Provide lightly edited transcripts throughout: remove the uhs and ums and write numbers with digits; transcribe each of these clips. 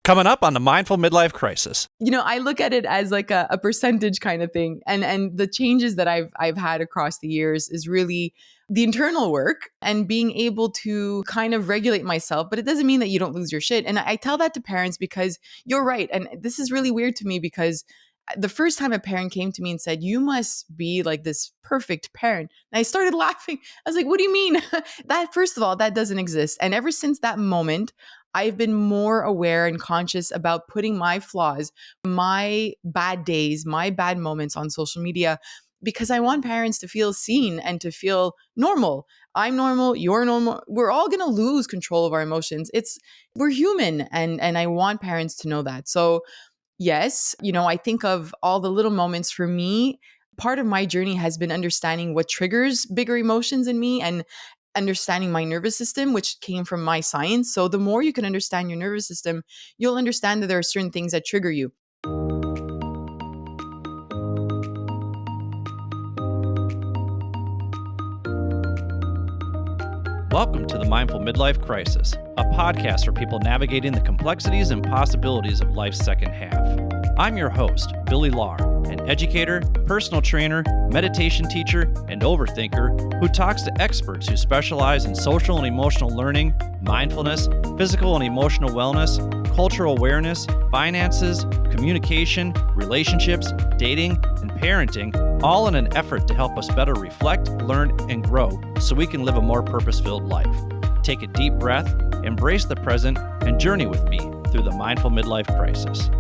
Coming up on the Mindful Midlife Crisis. I look at it as like a percentage kind of thing. And the changes that I've had across the years is really the internal work and being able to kind of regulate myself. But it doesn't mean that you don't lose your shit. And I tell that to parents because you're right. And this is really weird to me because the first time a parent came to me and said, you must be like this perfect parent. And I started laughing. I was like, what do you mean? That, first of all, that doesn't exist. And ever since that moment, I've been more aware and conscious about putting my flaws, my bad days, my bad moments on social media because I want parents to feel seen and to feel normal. I'm normal, you're normal. We're all going to lose control of our emotions. We're human and I want parents to know that. So yes, I think of all the little moments for me. Part of my journey has been understanding what triggers bigger emotions in me and understanding my nervous system, which came from my science. So the more you can understand your nervous system, you'll understand that there are certain things that trigger you. Welcome to the Mindful Midlife Crisis, a podcast for people navigating the complexities and possibilities of life's second half. I'm your host, Billy Lahr, an educator, personal trainer, meditation teacher, and overthinker who talks to experts who specialize in social and emotional learning, mindfulness, physical and emotional wellness, cultural awareness, finances, communication, relationships, dating, and parenting, all in an effort to help us better reflect, learn, and grow so we can live a more purpose-filled life. Take a deep breath, embrace the present, and journey with me through the Mindful Midlife Crisis.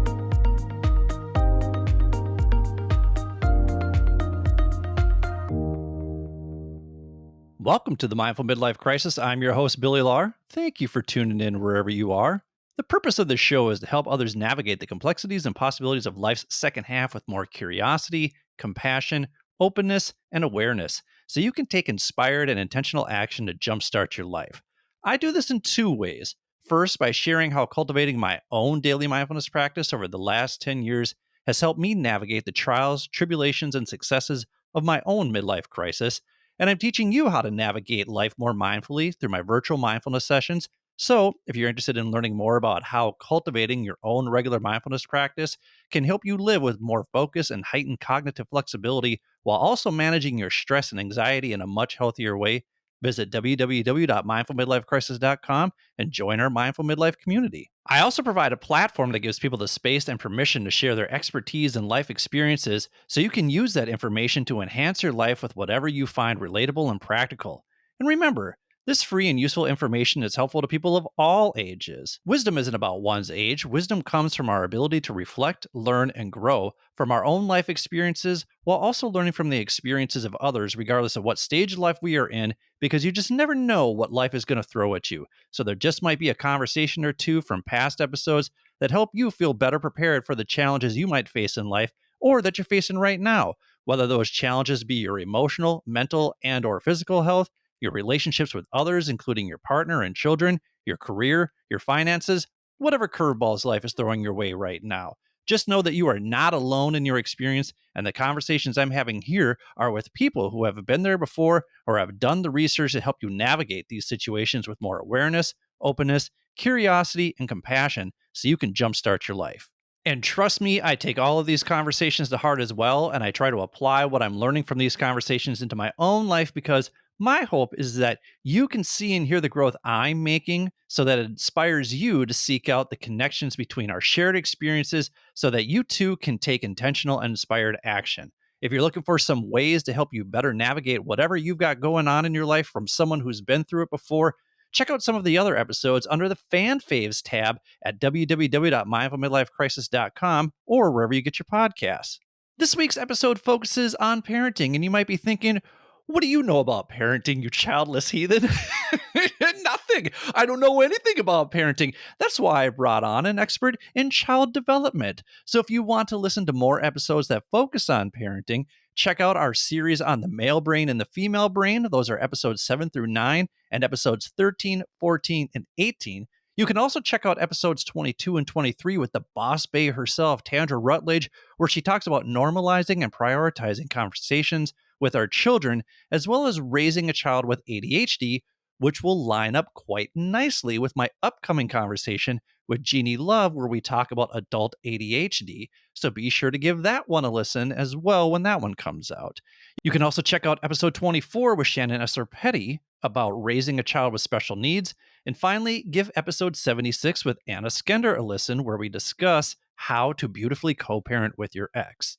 Welcome to the Mindful Midlife Crisis. I'm your host, Billy Lahr. Thank you for tuning in wherever you are. The purpose of this show is to help others navigate the complexities and possibilities of life's second half with more curiosity, compassion, openness, and awareness, so you can take inspired and intentional action to jumpstart your life. I do this in two ways. First, by sharing how cultivating my own daily mindfulness practice over the last 10 years has helped me navigate the trials, tribulations, and successes of my own midlife crisis. And I'm teaching you how to navigate life more mindfully through my virtual mindfulness sessions. So, if you're interested in learning more about how cultivating your own regular mindfulness practice can help you live with more focus and heightened cognitive flexibility while also managing your stress and anxiety in a much healthier way, visit www.mindfulmidlifecrisis.com and join our Mindful Midlife community. I also provide a platform that gives people the space and permission to share their expertise and life experiences so you can use that information to enhance your life with whatever you find relatable and practical. And remember, this free and useful information is helpful to people of all ages. Wisdom isn't about one's age. Wisdom comes from our ability to reflect, learn, and grow from our own life experiences while also learning from the experiences of others, regardless of what stage of life we are in, because you just never know what life is going to throw at you. So there just might be a conversation or two from past episodes that help you feel better prepared for the challenges you might face in life or that you're facing right now, whether those challenges be your emotional, mental, and or physical health, your relationships with others, including your partner and children, your career, your finances, whatever curveballs life is throwing your way right now. Just know that you are not alone in your experience, and the conversations I'm having here are with people who have been there before or have done the research to help you navigate these situations with more awareness, openness, curiosity, and compassion so you can jumpstart your life. And trust me, I take all of these conversations to heart as well, and I try to apply what I'm learning from these conversations into my own life because my hope is that you can see and hear the growth I'm making so that it inspires you to seek out the connections between our shared experiences so that you too can take intentional and inspired action. If you're looking for some ways to help you better navigate whatever you've got going on in your life from someone who's been through it before, check out some of the other episodes under the Fan Faves tab at www.mindfulmidlifecrisis.com or wherever you get your podcasts. This week's episode focuses on parenting, and you might be thinking, what do you know about parenting, you childless heathen? Nothing. I don't know anything about parenting. That's why I brought on an expert in child development. So if you want to listen to more episodes that focus on parenting, check out our series on the male brain and the female brain. Those are episodes 7 through 9 and episodes 13, 14, and 18. You can also check out episodes 22 and 23 with the boss bae herself, Tandra Rutledge, where she talks about normalizing and prioritizing conversations with our children, as well as raising a child with ADHD, which will line up quite nicely with my upcoming conversation with Jeannie Love, where we talk about adult ADHD. So be sure to give that one a listen as well when that one comes out. You can also check out episode 24 with Shannon Esser Petty about raising a child with special needs. And finally, give episode 76 with Anna Skender a listen, where we discuss how to beautifully co parent with your ex.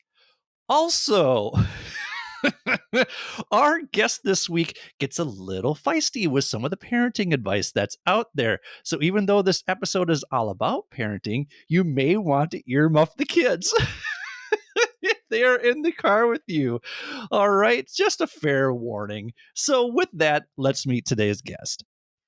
Also, our guest this week gets a little feisty with some of the parenting advice that's out there. So even though this episode is all about parenting, you may want to earmuff the kids if they are in the car with you. All right, just a fair warning. So with that, let's meet today's guest.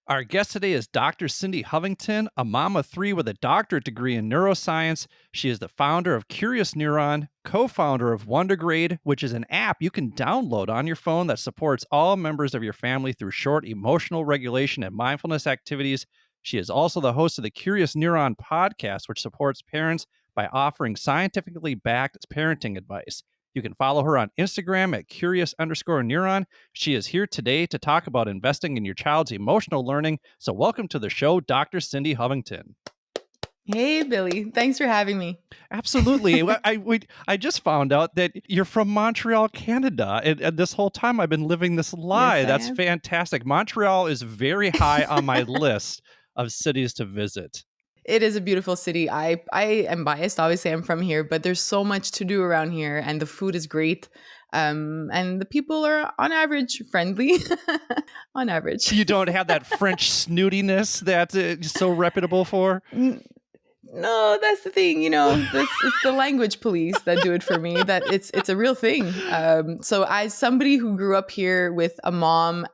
Our guest today is Dr. Cindy Hovington, a mom of three with a doctorate degree in neuroscience. She is the founder of Curious Neuron, co-founder of Wondergrade, which is an app you can download on your phone that supports all members of your family through short emotional regulation and mindfulness activities. She is also the host of the Curious Neuron Podcast, which supports parents by offering scientifically backed parenting advice. You can follow her on Instagram at curious_neuron. She is here today to talk about investing in your child's emotional learning. So welcome to the show, Dr. Cindy Hovington. Hey, Billy. Thanks for having me. Absolutely. I just found out that you're from Montreal, Canada. And this whole time I've been living this lie. Yes, That's fantastic. Montreal is very high on my list of cities to visit. It is a beautiful city. I am biased. Obviously, I'm from here, but there's so much to do around here, and the food is great. And the people are, on average, friendly. On average. You don't have that French snootiness that is so reputable for? No, that's the thing. It's the language police that do it for me. That it's a real thing. So as somebody who grew up here with a mom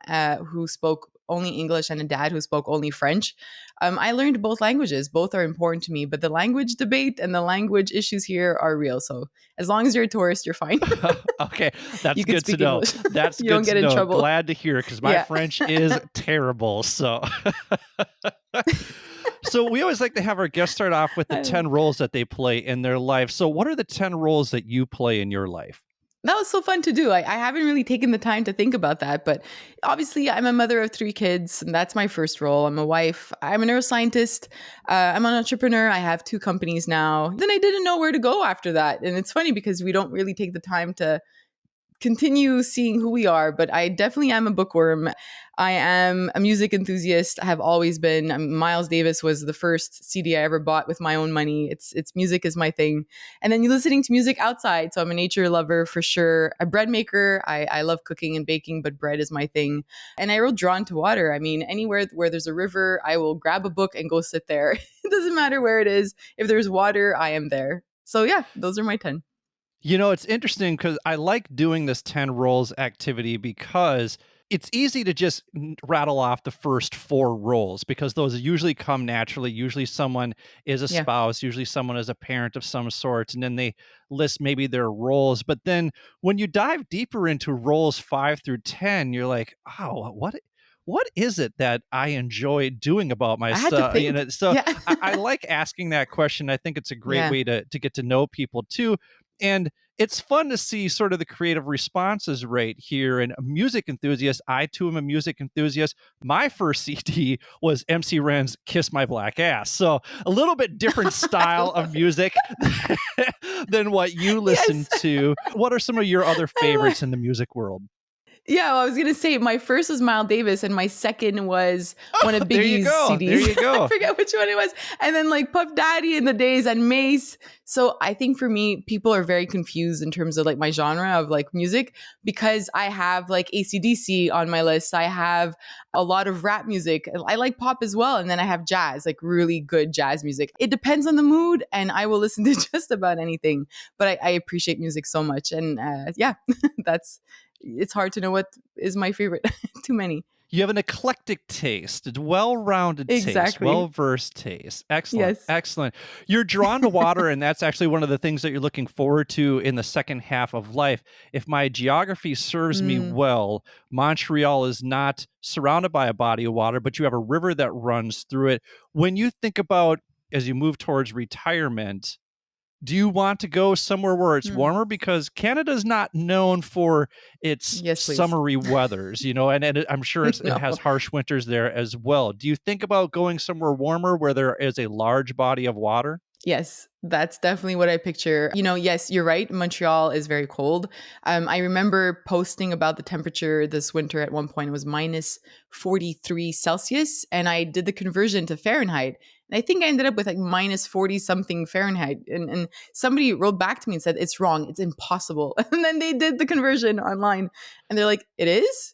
who spoke only English and a dad who spoke only French, I learned both languages. Both are important to me, but the language debate and the language issues here are real. So as long as you're a tourist, you're fine. Okay, that's You can good to speak know. English. That's You good don't get to in know. trouble. Glad to hear, because my Yeah. French is terrible. So, so we always like to have our guests start off with the 10 roles that they play in their life. So what are the 10 roles that you play in your life? That was so fun to do. I haven't really taken the time to think about that, but obviously I'm a mother of 3 kids, and that's my first role. I'm a wife. I'm a neuroscientist. I'm an entrepreneur. I have 2 companies now. Then I didn't know where to go after that. And it's funny because we don't really take the time to continue seeing who we are, but I definitely am a bookworm. I am a music enthusiast. I have always been. Miles Davis was the first CD I ever bought with my own money. It's music is my thing. And then you're listening to music outside. So I'm a nature lover for sure. A bread maker. I love cooking and baking, but bread is my thing. And I wrote Drawn to Water. I mean, anywhere where there's a river, I will grab a book and go sit there. It doesn't matter where it is. If there's water, I am there. So yeah, those are my 10. You know, it's interesting because I like doing this 10 roles activity because it's easy to just rattle off the first 4 roles because those usually come naturally. Usually someone is a Yeah. spouse, usually someone is a parent of some sort, and then they list maybe their roles. But then when you dive deeper into roles 5 through 10, you're like, oh, what is it that I enjoy doing about I had to myself? think. So Yeah. I like asking that question. I think it's a great Yeah. way to get to know people too. And it's fun to see sort of the creative responses right here. And a music enthusiast, I too am a music enthusiast. My first CD was MC Ren's Kiss My Black Ass. So a little bit different style of music than what you listen Yes. to. What are some of your other I favorites in the music world? Yeah, well, I was going to say my first was Miles Davis and my second was one of There you Biggie's go. CDs. There you go. I forget which one it was. And then like Puff Daddy in the days and Mace. So I think for me, people are very confused in terms of like my genre of like music because I have like AC/DC on my list. I have a lot of rap music. I like pop as well. And then I have jazz, like really good jazz music. It depends on the mood and I will listen to just about anything. But I appreciate music so much. And yeah, it's hard to know what is my favorite. Too many. You have an eclectic taste, a well-rounded taste, Exactly. well-versed taste. Excellent. Yes. Excellent. You're drawn to water, and that's actually one of the things that you're looking forward to in the second half of life. If my geography serves me well, Montreal is not surrounded by a body of water, but you have a river that runs through it. When you think about, as you move towards retirement, Do you want to go somewhere where it's Hmm. warmer? Because Canada's not known for its Yes, please. summery weathers, and I'm sure it No. has harsh winters there as well. Do you think about going somewhere warmer where there is a large body of water? Yes, that's definitely what I picture. Yes, you're right. Montreal is very cold. I remember posting about the temperature this winter at one point. It was minus 43 Celsius. And I did the conversion to Fahrenheit. And I think I ended up with like minus 40 something Fahrenheit. And somebody wrote back to me and said, it's wrong. It's impossible. And then they did the conversion online. And they're like, it is?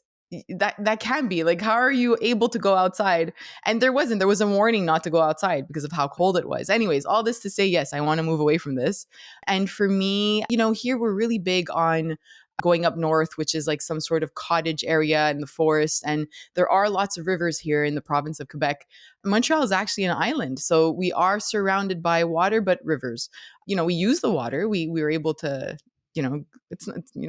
That can be. Like, how are you able to go outside? And there was a warning not to go outside because of how cold it was. Anyways, all this to say, yes, I want to move away from this. And for me, here we're really big on going up north, which is like some sort of cottage area in the forest. And there are lots of rivers here in the province of Quebec. Montreal is actually an island. So we are surrounded by water, but rivers. We use the water. We were able to, you don't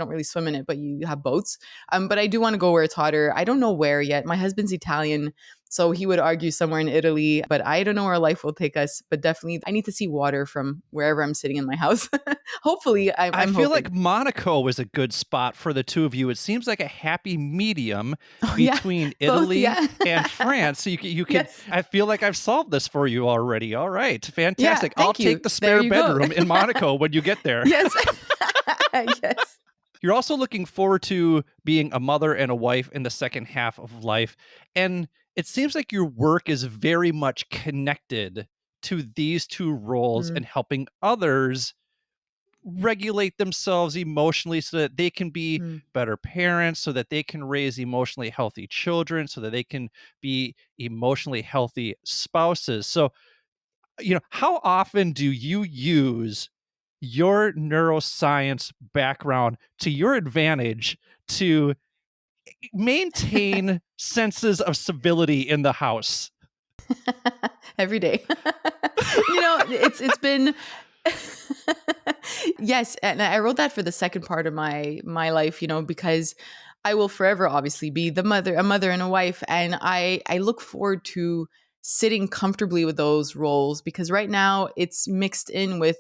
really swim in it, but you have boats. But I do want to go where it's hotter. I don't know where yet. My husband's Italian, so he would argue somewhere in Italy, but I don't know where life will take us. But definitely, I need to see water from wherever I'm sitting in my house. Hopefully, I I'm feel hoping. like Monaco is a good spot for the two of you. It seems like a happy medium Oh yeah, between both. Italy Yeah, and France. So you can. yes, I feel like I've solved this for you already. All right, yeah. fantastic. I'll Thank you. take the There spare you go. bedroom in Monaco when you get there. Yes, yes. You're also looking forward to being a mother and a wife in the second half of life. And it seems like your work is very much connected to these two roles Mm, and helping others regulate themselves emotionally so that they can be mm, better parents, so that they can raise emotionally healthy children, so that they can be emotionally healthy spouses. So, how often do you use your neuroscience background to your advantage to maintain senses of civility in the house? every day. It's been yes, and I wrote that for the second part of my life, because I will forever obviously be a mother and a wife, and I look forward to sitting comfortably with those roles because right now it's mixed in with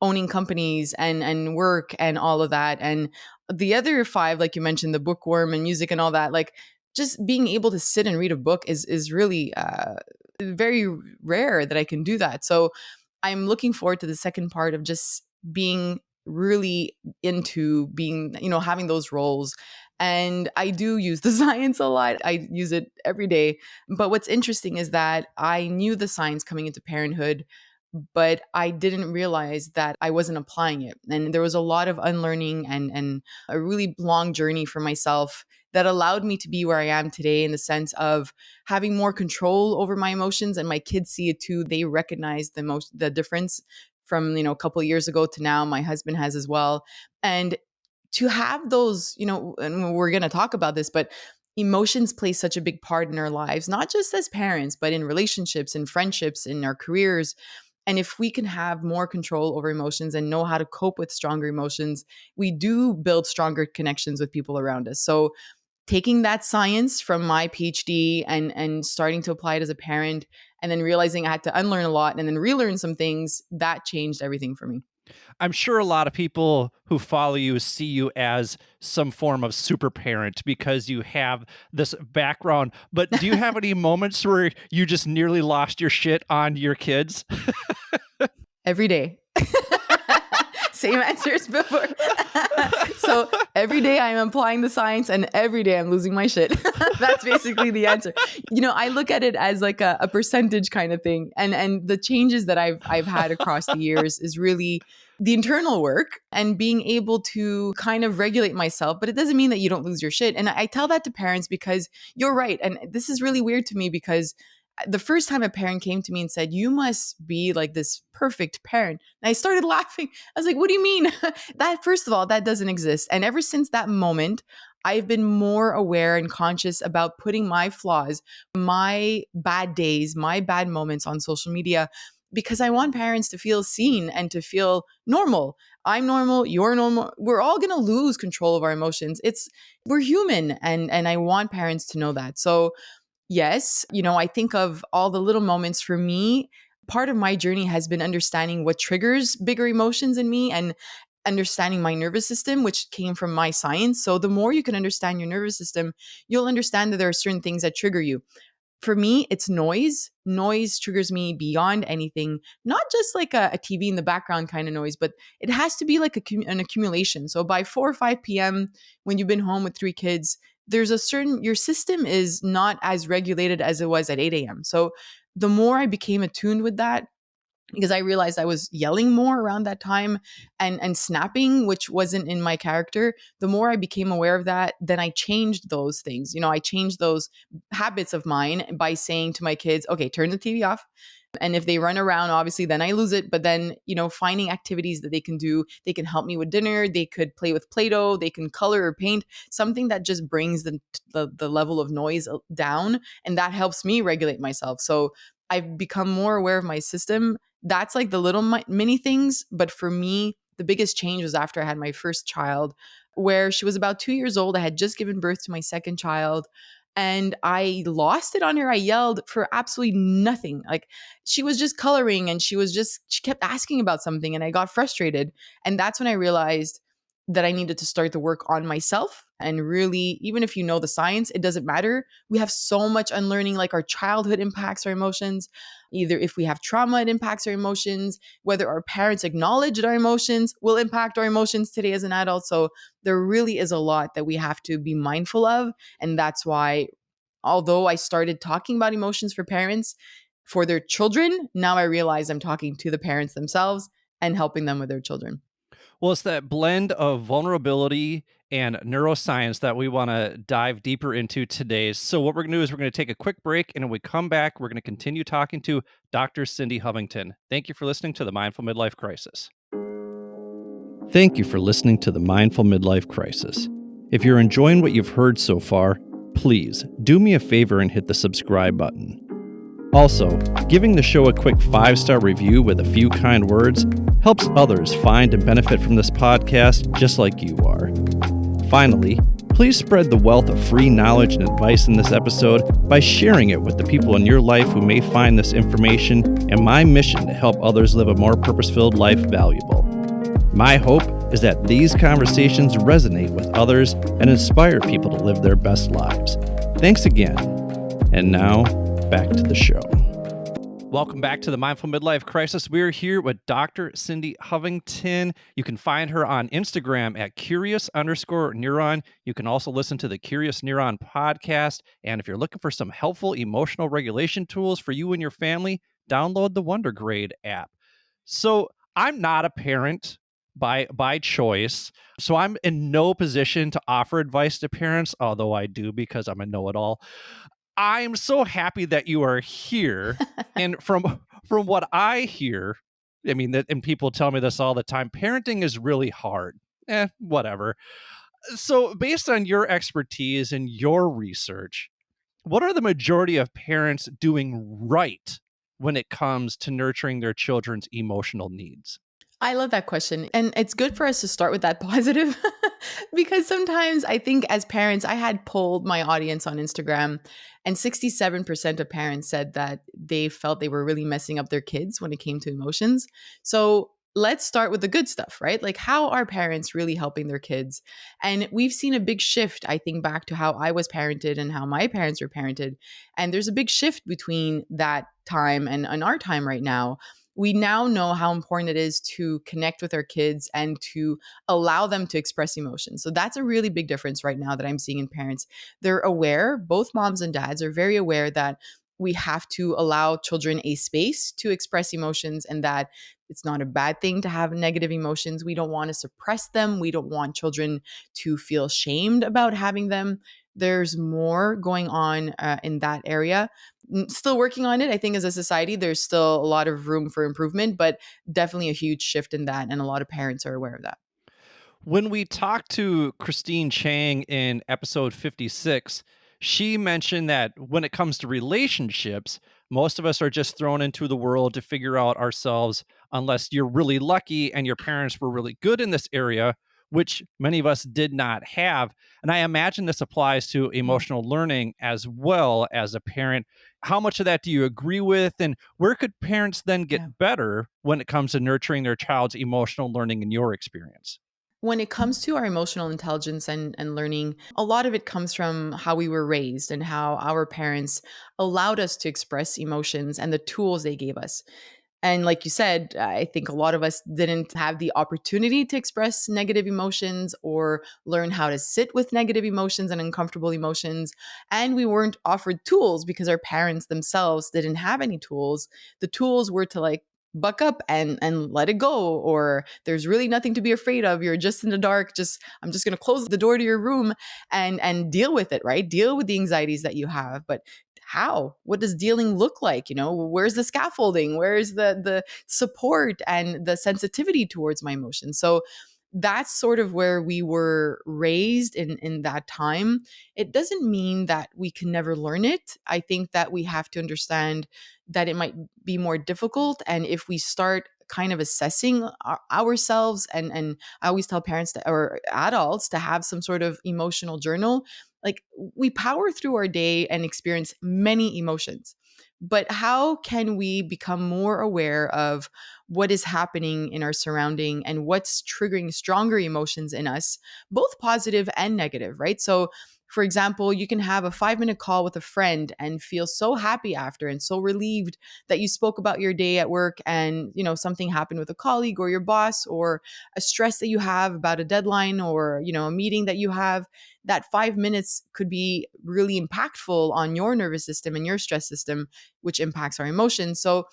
owning companies and work and all of that, and the other five, like you mentioned, the bookworm and music and all that, like just being able to sit and read a book is really very rare that I can do that. So I'm looking forward to the second part of just being really into being, having those roles. And I do use the science a lot. I use it every day. But what's interesting is that I knew the science coming into parenthood, but I didn't realize that I wasn't applying it. And there was a lot of unlearning and a really long journey for myself that allowed me to be where I am today in the sense of having more control over my emotions, and my kids see it too. They recognize the difference from, a couple of years ago to now. My husband has as well. And to have those, and we're going to talk about this, but emotions play such a big part in our lives, not just as parents, but in relationships, in friendships, in our careers. And if we can have more control over emotions and know how to cope with stronger emotions, we do build stronger connections with people around us. So taking that science from my PhD and starting to apply it as a parent, and then realizing I had to unlearn a lot and then relearn some things, that changed everything for me. I'm sure a lot of people who follow you see you as some form of super parent because you have this background. But do you have any moments where you just nearly lost your shit on your kids? Every day. Same answers before. So every day I'm applying the science and every day I'm losing my shit. That's basically the answer. I look at it as like a percentage kind of thing. And the changes that I've had across the years is really the internal work and being able to kind of regulate myself. But it doesn't mean that you don't lose your shit. And I tell that to parents because you're right. And this is really weird to me because the first time a parent came to me and said, "You must be like this perfect parent," and I started laughing. I was like, "What do you mean?" That, first of all, that doesn't exist. And ever since that moment, I've been more aware and conscious about putting my flaws, my bad days, my bad moments on social media because I want parents to feel seen and to feel normal. I'm normal, you're normal. We're all going to lose control of our emotions. We're human, and I want parents to know that. So yes, I think of all the little moments for me. part of my journey has been understanding what triggers bigger emotions in me and understanding my nervous system, which came from my science. So the more you can understand your nervous system, you'll understand that there are certain things that trigger you. For me, it's noise. Noise triggers me beyond anything, not just like a TV in the background kind of noise, but it has to be like an accumulation. So by 4 or 5 p.m., when you've been home with 3 kids, there's a certain, your system is not as regulated as it was at 8 a.m. So the more I became attuned with that, because I realized I was yelling more around that time and snapping, which wasn't in my character. The more I became aware of that, then I changed those things. I changed those habits of mine by saying to my kids, okay, turn the TV off. And if they run around, obviously, then I lose it. But then, finding activities that they can do, they can help me with dinner. They could play with Play-Doh. They can color or paint, something that just brings the level of noise down. And that helps me regulate myself. So I've become more aware of my system. That's like the little mini things. But for me, the biggest change was after I had my first child, where she was about 2 years old. I had just given birth to my second child. And I lost it on her. I yelled for absolutely nothing. Like, she was just coloring and she kept asking about something and I got frustrated. And that's when I realized that I needed to start the work on myself. And really, even if you know the science, it doesn't matter. We have so much unlearning, like our childhood impacts our emotions. Either if we have trauma, it impacts our emotions. Whether our parents acknowledge our emotions will impact our emotions today as an adult. So there really is a lot that we have to be mindful of. And that's why, although I started talking about emotions for parents, for their children, now I realize I'm talking to the parents themselves and helping them with their children. Well, it's that blend of vulnerability and neuroscience that we want to dive deeper into today. So, what we're going to do is we're going to take a quick break. And when we come back, we're going to continue talking to Dr. Cindy Hovington. Thank you for listening to the Mindful Midlife Crisis. Thank you for listening to the Mindful Midlife Crisis. If you're enjoying what you've heard so far, please do me a favor and hit the subscribe button. Also, giving the show a quick 5-star review with a few kind words helps others find and benefit from this podcast just like you are. Finally, please spread the wealth of free knowledge and advice in this episode by sharing it with the people in your life who may find this information and my mission to help others live a more purpose-filled life valuable. My hope is that these conversations resonate with others and inspire people to live their best lives. Thanks again. And now, back to the show. Welcome back to the Mindful Midlife Crisis. We're here with Dr. Cindy Hovington. You can find her on Instagram at Curious_Neuron. You can also listen to the Curious Neuron Podcast. And if you're looking for some helpful emotional regulation tools for you and your family, download the Wondergrade app. So I'm not a parent by choice. So I'm in no position to offer advice to parents, although I do because I'm a know-it-all. I'm so happy that you are here. And from what I hear, I mean, and people tell me this all the time, parenting is really hard. Whatever. So based on your expertise and your research, what are the majority of parents doing right when it comes to nurturing their children's emotional needs? I love that question. And it's good for us to start with that positive because sometimes I think as parents, I had polled my audience on Instagram and 67% of parents said that they felt they were really messing up their kids when it came to emotions. So let's start with the good stuff, right? Like, how are parents really helping their kids? And we've seen a big shift, I think, back to how I was parented and how my parents were parented. And there's a big shift between that time and our time right now. We now know how important it is to connect with our kids and to allow them to express emotions. So that's a really big difference right now that I'm seeing in parents. They're aware, both moms and dads are very aware that we have to allow children a space to express emotions and that it's not a bad thing to have negative emotions. We don't want to suppress them. We don't want children to feel shamed about having them. There's more going on in that area. Still working on it. I think as a society, there's still a lot of room for improvement, but definitely a huge shift in that. And a lot of parents are aware of that. When we talked to Christine Chang in episode 56, she mentioned that when it comes to relationships, most of us are just thrown into the world to figure out ourselves unless you're really lucky and your parents were really good in this area, which many of us did not have. And I imagine this applies to Mm, emotional learning as well as a parent. How much of that do you agree with? And where could parents then yeah. get better when it comes to nurturing their child's emotional learning in your experience? When it comes to our emotional intelligence and learning, a lot of it comes from how we were raised and how our parents allowed us to express emotions and the tools they gave us. And like you said, I think a lot of us didn't have the opportunity to express negative emotions or learn how to sit with negative emotions and uncomfortable emotions. And we weren't offered tools because our parents themselves didn't have any tools. The tools were to like buck up and let it go, or there's really nothing to be afraid of, you're just in the dark, just I'm just going to close the door to your room and deal with it, right? Deal with the anxieties that you have. But how, what does dealing look like? Where's the scaffolding, where's the support and the sensitivity towards my emotions? So that's sort of where we were raised in that time. It doesn't mean that we can never learn it. I think that we have to understand that it might be more difficult, and if we start kind of assessing ourselves, and I always tell parents or adults to have some sort of emotional journal. Like, we power through our day and experience many emotions, but how can we become more aware of what is happening in our surrounding and what's triggering stronger emotions in us, both positive and negative, right? So for example, you can have a 5-minute call with a friend and feel so happy after and so relieved that you spoke about your day at work, and something happened with a colleague or your boss, or a stress that you have about a deadline, or a meeting that you have. That 5 minutes could be really impactful on your nervous system and your stress system, which impacts our emotions. So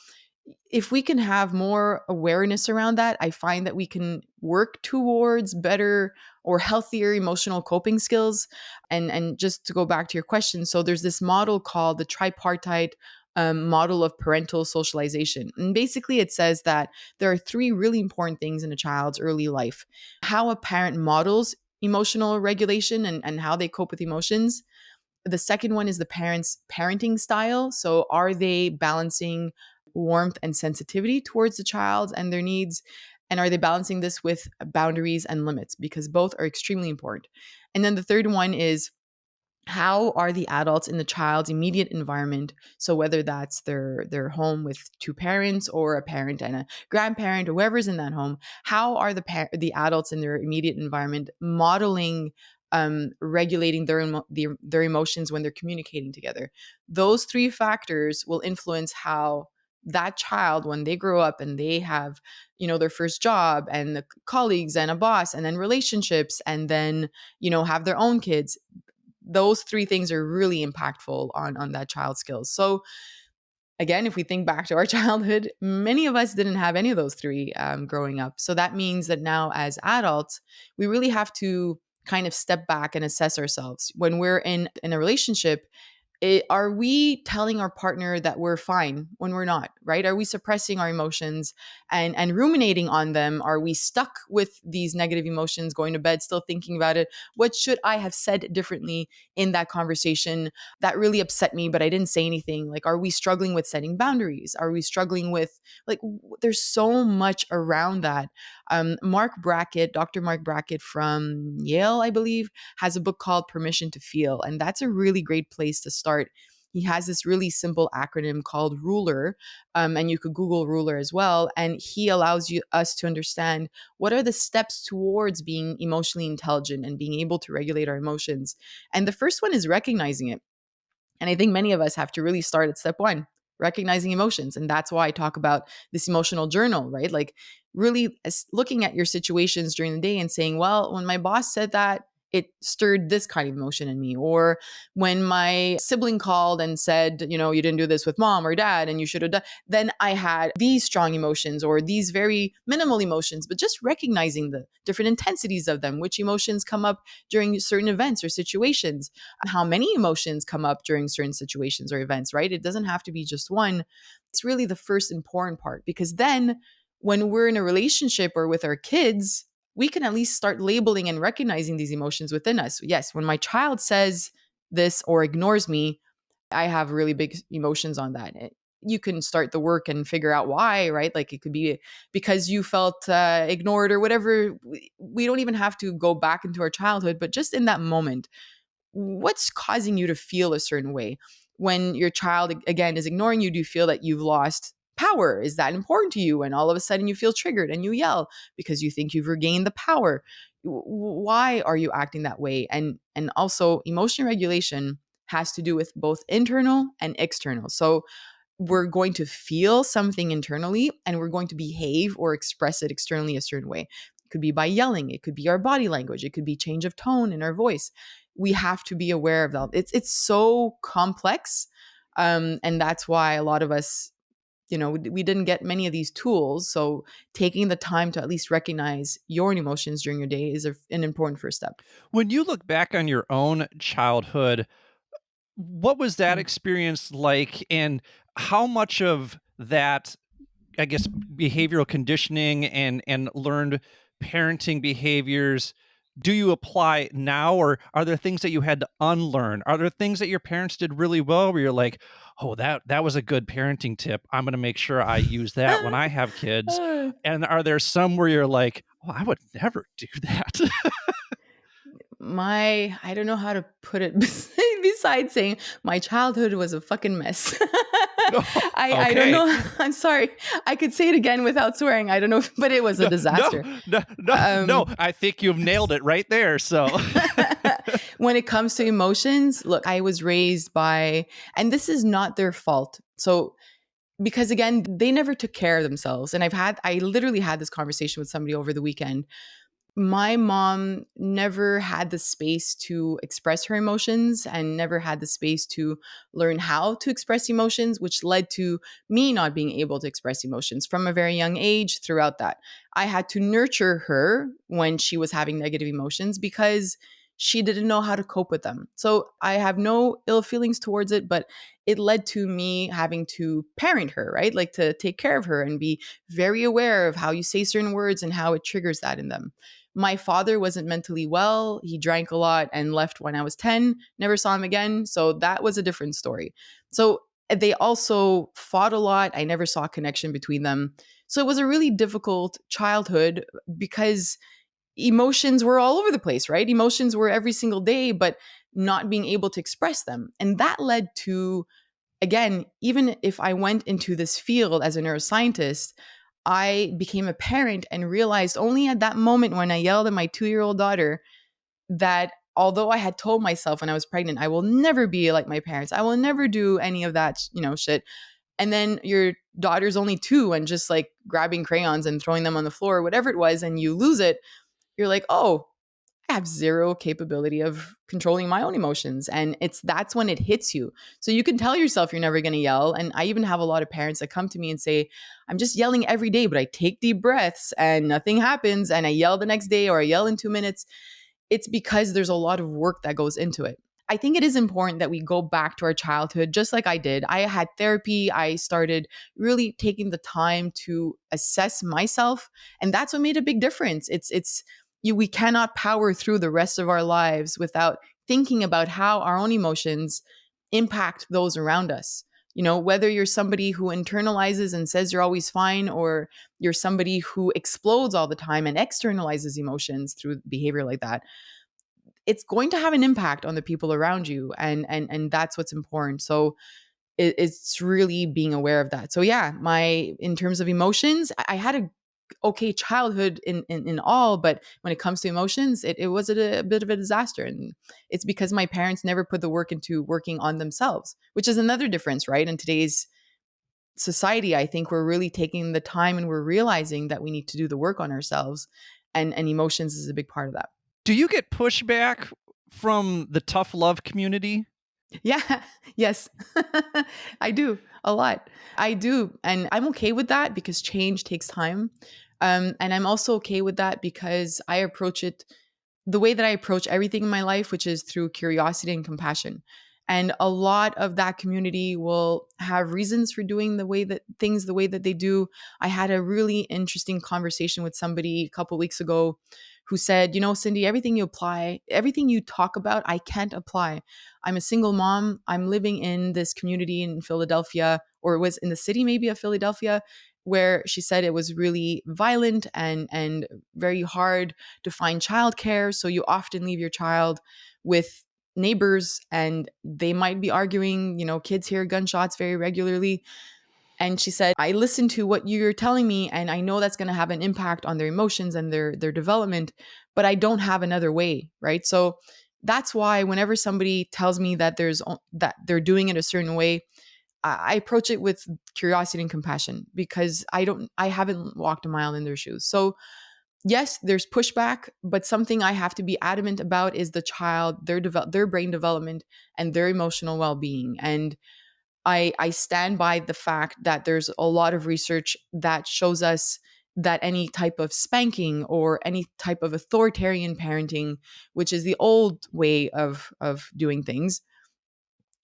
if we can have more awareness around that, I find that we can work towards better or healthier emotional coping skills. And just to go back to your question, so there's this model called the tripartite model of parental socialization. And basically, it says that there are three really important things in a child's early life: how a parent models emotional regulation and how they cope with emotions. The second one is the parent's parenting style. So, are they balancing warmth and sensitivity towards the child and their needs? And are they balancing this with boundaries and limits? Because both are extremely important. And then the third one is, how are the adults in the child's immediate environment? So whether that's their home with two parents, or a parent and a grandparent, or whoever's in that home, how are the adults in their immediate environment modeling, regulating their emotions when they're communicating together? Those three factors will influence how that child, when they grow up and they have their first job and the colleagues and a boss and then relationships, and then have their own kids. Those three things are really impactful on that child's skills. So again, if we think back to our childhood, many of us didn't have any of those three growing up. So that means that now as adults, we really have to kind of step back and assess ourselves when we're in a relationship. Are we telling our partner that we're fine when we're not, right? Are we suppressing our emotions and ruminating on them? Are we stuck with these negative emotions, going to bed still thinking about it? What should I have said differently in that conversation that really upset me, but I didn't say anything? Like, are we struggling with setting boundaries? Are we struggling with, like, there's so much around that. Mark Brackett, Dr. Mark Brackett from Yale, I believe, has a book called Permission to Feel. And that's a really great place to start. He has this really simple acronym called RULER, and you could Google RULER as well. And he allows us to understand what are the steps towards being emotionally intelligent and being able to regulate our emotions. And the first one is recognizing it. And I think many of us have to really start at step one, recognizing emotions. And that's why I talk about this emotional journal, right? Like, really looking at your situations during the day and saying, well, when my boss said that, it stirred this kind of emotion in me. Or when my sibling called and said, you didn't do this with mom or dad and you should have done, then I had these strong emotions or these very minimal emotions. But just recognizing the different intensities of them, which emotions come up during certain events or situations, how many emotions come up during certain situations or events, right? It doesn't have to be just one. It's really the first important part, because then when we're in a relationship or with our kids, we can at least start labeling and recognizing these emotions within us. Yes, when my child says this or ignores me, I have really big emotions on that. you can start the work and figure out why, right? Like it could be because you felt ignored or whatever. We don't even have to go back into our childhood, but just in that moment, what's causing you to feel a certain way? When your child, again, is ignoring you, do you feel that you've lost power? Is that important to you? And all of a sudden you feel triggered and you yell because you think you've regained the power. Why are you acting that way? And also emotion regulation has to do with both internal and external. So we're going to feel something internally and we're going to behave or express it externally a certain way. It could be by yelling, it could be our body language, it could be change of tone in our voice. We have to be aware of that. It's so complex. And that's why a lot of us, we didn't get many of these tools. So taking the time to at least recognize your emotions during your day is an important first step. When you look back on your own childhood, what was that Mm. experience like, and how much of that, I guess, behavioral conditioning and learned parenting behaviors do you apply now, or are there things that you had to unlearn? Are there things that your parents did really well where you're like, "Oh, that was a good parenting tip. I'm gonna make sure I use that when I have kids." And are there some where you're like, "Oh, I would never do that?" I don't know how to put it besides saying my childhood was a fucking mess. I don't Okay. know. I'm sorry. I could say it again without swearing. I don't know, but it was a No, no, disaster. no, no, no. Um, I think you've nailed it right there. So, when it comes to emotions, look, I was raised by, and this is not their fault. So, because again, they never took care of themselves. And I literally had this conversation with somebody over the weekend. My mom never had the space to express her emotions and never had the space to learn how to express emotions, which led to me not being able to express emotions from a very young age throughout that. I had to nurture her when she was having negative emotions because she didn't know how to cope with them. So I have no ill feelings towards it, but it led to me having to parent her, right? Like to take care of her and be very aware of how you say certain words and how it triggers that in them. My father wasn't mentally well. He drank a lot and left when I was 10, never saw him again. So that was a different story. So they also fought a lot. I never saw a connection between them. So it was a really difficult childhood because emotions were all over the place, right? Emotions were every single day, but not being able to express them. And that led to, again, even if I went into this field as a neuroscientist, I became a parent and realized only at that moment when I yelled at my 2-year-old daughter that although I had told myself when I was pregnant, I will never be like my parents, I will never do any of that, shit. And then your daughter's only 2 and just like grabbing crayons and throwing them on the floor, whatever it was, and you lose it, you're like, oh, I have zero capability of controlling my own emotions. And that's when it hits you. So you can tell yourself you're never going to yell. And I even have a lot of parents that come to me and say, I'm just yelling every day, but I take deep breaths and nothing happens. And I yell the next day or I yell in 2 minutes. It's because there's a lot of work that goes into it. I think it is important that we go back to our childhood, just like I did. I had therapy. I started really taking the time to assess myself. And that's what made a big difference. We cannot power through the rest of our lives without thinking about how our own emotions impact those around us. Whether you're somebody who internalizes and says you're always fine, or you're somebody who explodes all the time and externalizes emotions through behavior like that, it's going to have an impact on the people around you. And that's what's important. So it's really being aware of that. So yeah, in terms of emotions, I had a okay childhood in all, but when it comes to emotions, it was a bit of a disaster. And it's because my parents never put the work into working on themselves, which is another difference, right? In today's society, I think we're really taking the time and we're realizing that we need to do the work on ourselves, and emotions is a big part of that. do you get pushback from the tough love community? Yeah. Yes. I do a lot. I do. And I'm okay with that because change takes time. And I'm also okay with that because I approach it the way that I approach everything in my life, which is through curiosity and compassion. And a lot of that community will have reasons for doing the way that they do. I had a really interesting conversation with somebody a couple weeks ago who said, Cindy, everything you talk about, I can't apply. I'm a single mom. I'm living in this community in Philadelphia or it was in the city maybe of Philadelphia, where she said it was really violent and very hard to find childcare. So you often leave your child with neighbors and they might be arguing, kids hear gunshots very regularly. And she said, I listen to what you're telling me, and I know that's going to have an impact on their emotions and their development, but I don't have another way, right? So that's why whenever somebody tells me that that they're doing it a certain way, I approach it with curiosity and compassion, because I haven't walked a mile in their shoes. So yes, there's pushback, but something I have to be adamant about is the child, their brain development and their emotional well-being. And I stand by the fact that there's a lot of research that shows us that any type of spanking or any type of authoritarian parenting, which is the old way of doing things,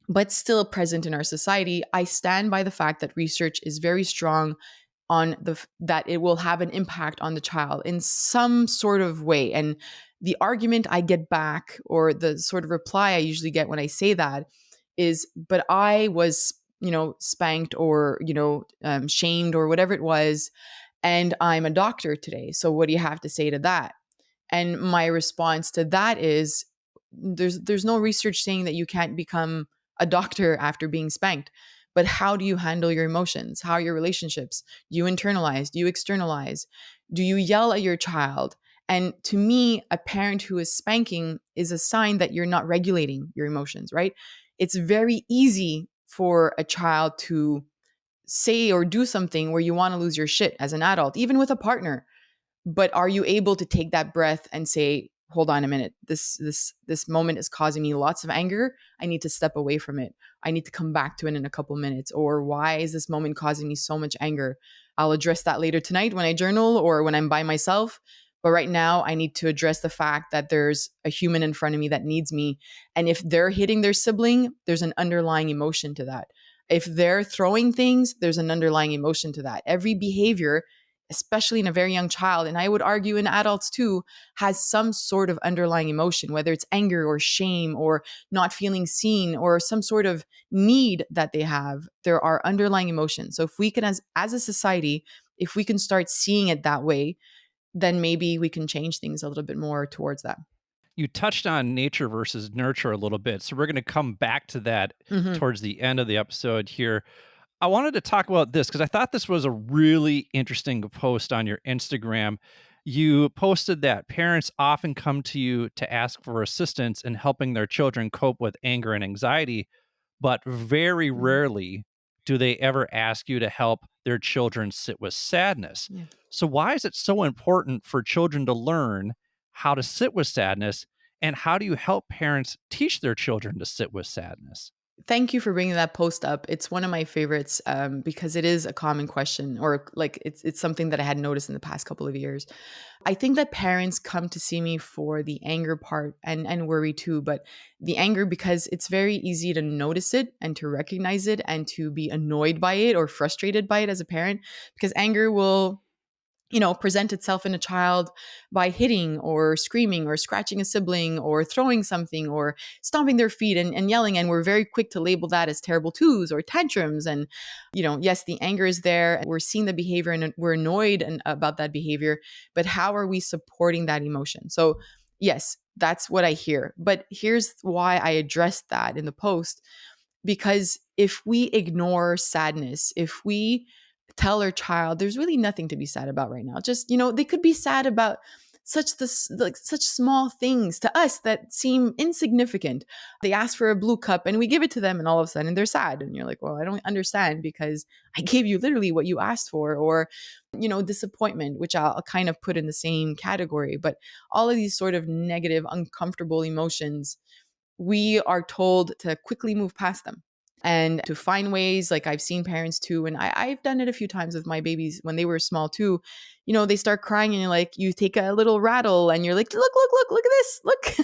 but still present in our society, I stand by the fact that research is very strong on that it will have an impact on the child in some sort of way. And the argument I get back, or the sort of reply I usually get when I say that, is, but I was, spanked or, shamed or whatever it was, and I'm a doctor today. So what do you have to say to that? And my response to that is, there's no research saying that you can't become a doctor after being spanked. But how do you handle your emotions? How are your relationships? Do you internalize? Do you externalize? Do you yell at your child? And to me, a parent who is spanking is a sign that you're not regulating your emotions, right? It's very easy for a child to say or do something where you want to lose your shit as an adult, even with a partner. But are you able to take that breath and say, hold on a minute, this moment is causing me lots of anger, I need to step away from it, I need to come back to it in a couple minutes? Or why is this moment causing me so much anger? I'll address that later tonight when I journal or when I'm by myself, but right now I need to address the fact that there's a human in front of me that needs me. And if they're hitting their sibling, there's an underlying emotion to that. If they're throwing things, there's an underlying emotion to that. Every behavior, especially in a very young child, and I would argue in adults too, has some sort of underlying emotion, whether it's anger or shame or not feeling seen or some sort of need that they have. There are underlying emotions. So if we can, as a society, if we can start seeing it that way, then maybe we can change things a little bit more towards that. You touched on nature versus nurture a little bit. So we're going to come back to that Mm-hmm. towards the end of the episode here. I wanted to talk about this because I thought this was a really interesting post on your Instagram. You posted that parents often come to you to ask for assistance in helping their children cope with anger and anxiety, but very Mm-hmm. rarely do they ever ask you to help their children sit with sadness. Yeah. So, why is it so important for children to learn how to sit with sadness? And how do you help parents teach their children to sit with sadness? Thank you for bringing that post up. It's one of my favorites, because it is a common question, or like it's something that I had noticed in the past couple of years. I think that parents come to see me for the anger part and worry too, but the anger because it's very easy to notice it and to recognize it and to be annoyed by it or frustrated by it as a parent, because anger will present itself in a child by hitting or screaming or scratching a sibling or throwing something or stomping their feet and yelling. And we're very quick to label that as terrible twos or tantrums. And, yes, the anger is there. We're seeing the behavior and we're annoyed about that behavior. But how are we supporting that emotion? So, yes, that's what I hear. But here's why I addressed that in the post. Because if we ignore sadness, if we tell our child there's really nothing to be sad about right now, just, they could be sad about such small things to us that seem insignificant. They ask for a blue cup and we give it to them and all of a sudden they're sad. And you're like, well, I don't understand because I gave you literally what you asked for. Or, disappointment, which I'll kind of put in the same category. But all of these sort of negative, uncomfortable emotions, we are told to quickly move past them and to find ways. Like I've seen parents too, and I've done it a few times with my babies when they were small too. They start crying and you're like, you take a little rattle and you're like, look at this, look.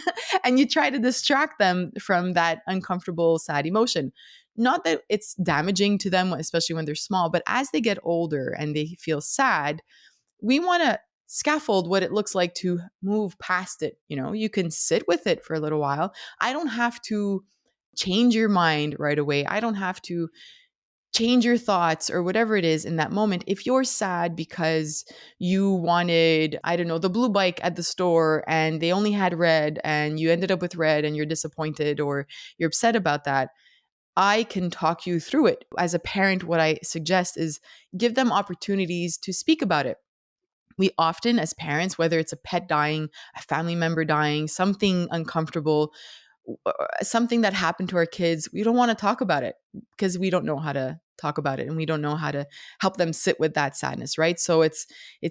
And you try to distract them from that uncomfortable, sad emotion. Not that it's damaging to them, especially when they're small, but as they get older and they feel sad, we want to scaffold what it looks like to move past it. You can sit with it for a little while. I don't have to change your mind right away. I don't have to change your thoughts or whatever it is in that moment. If you're sad because you wanted, I don't know, the blue bike at the store and they only had red and you ended up with red and you're disappointed or you're upset about that, I can talk you through it. As a parent, what I suggest is give them opportunities to speak about it. We often, as parents, whether it's a pet dying, a family member dying, something uncomfortable, something that happened to our kids, we don't want to talk about it because we don't know how to talk about it and we don't know how to help them sit with that sadness, right? So it's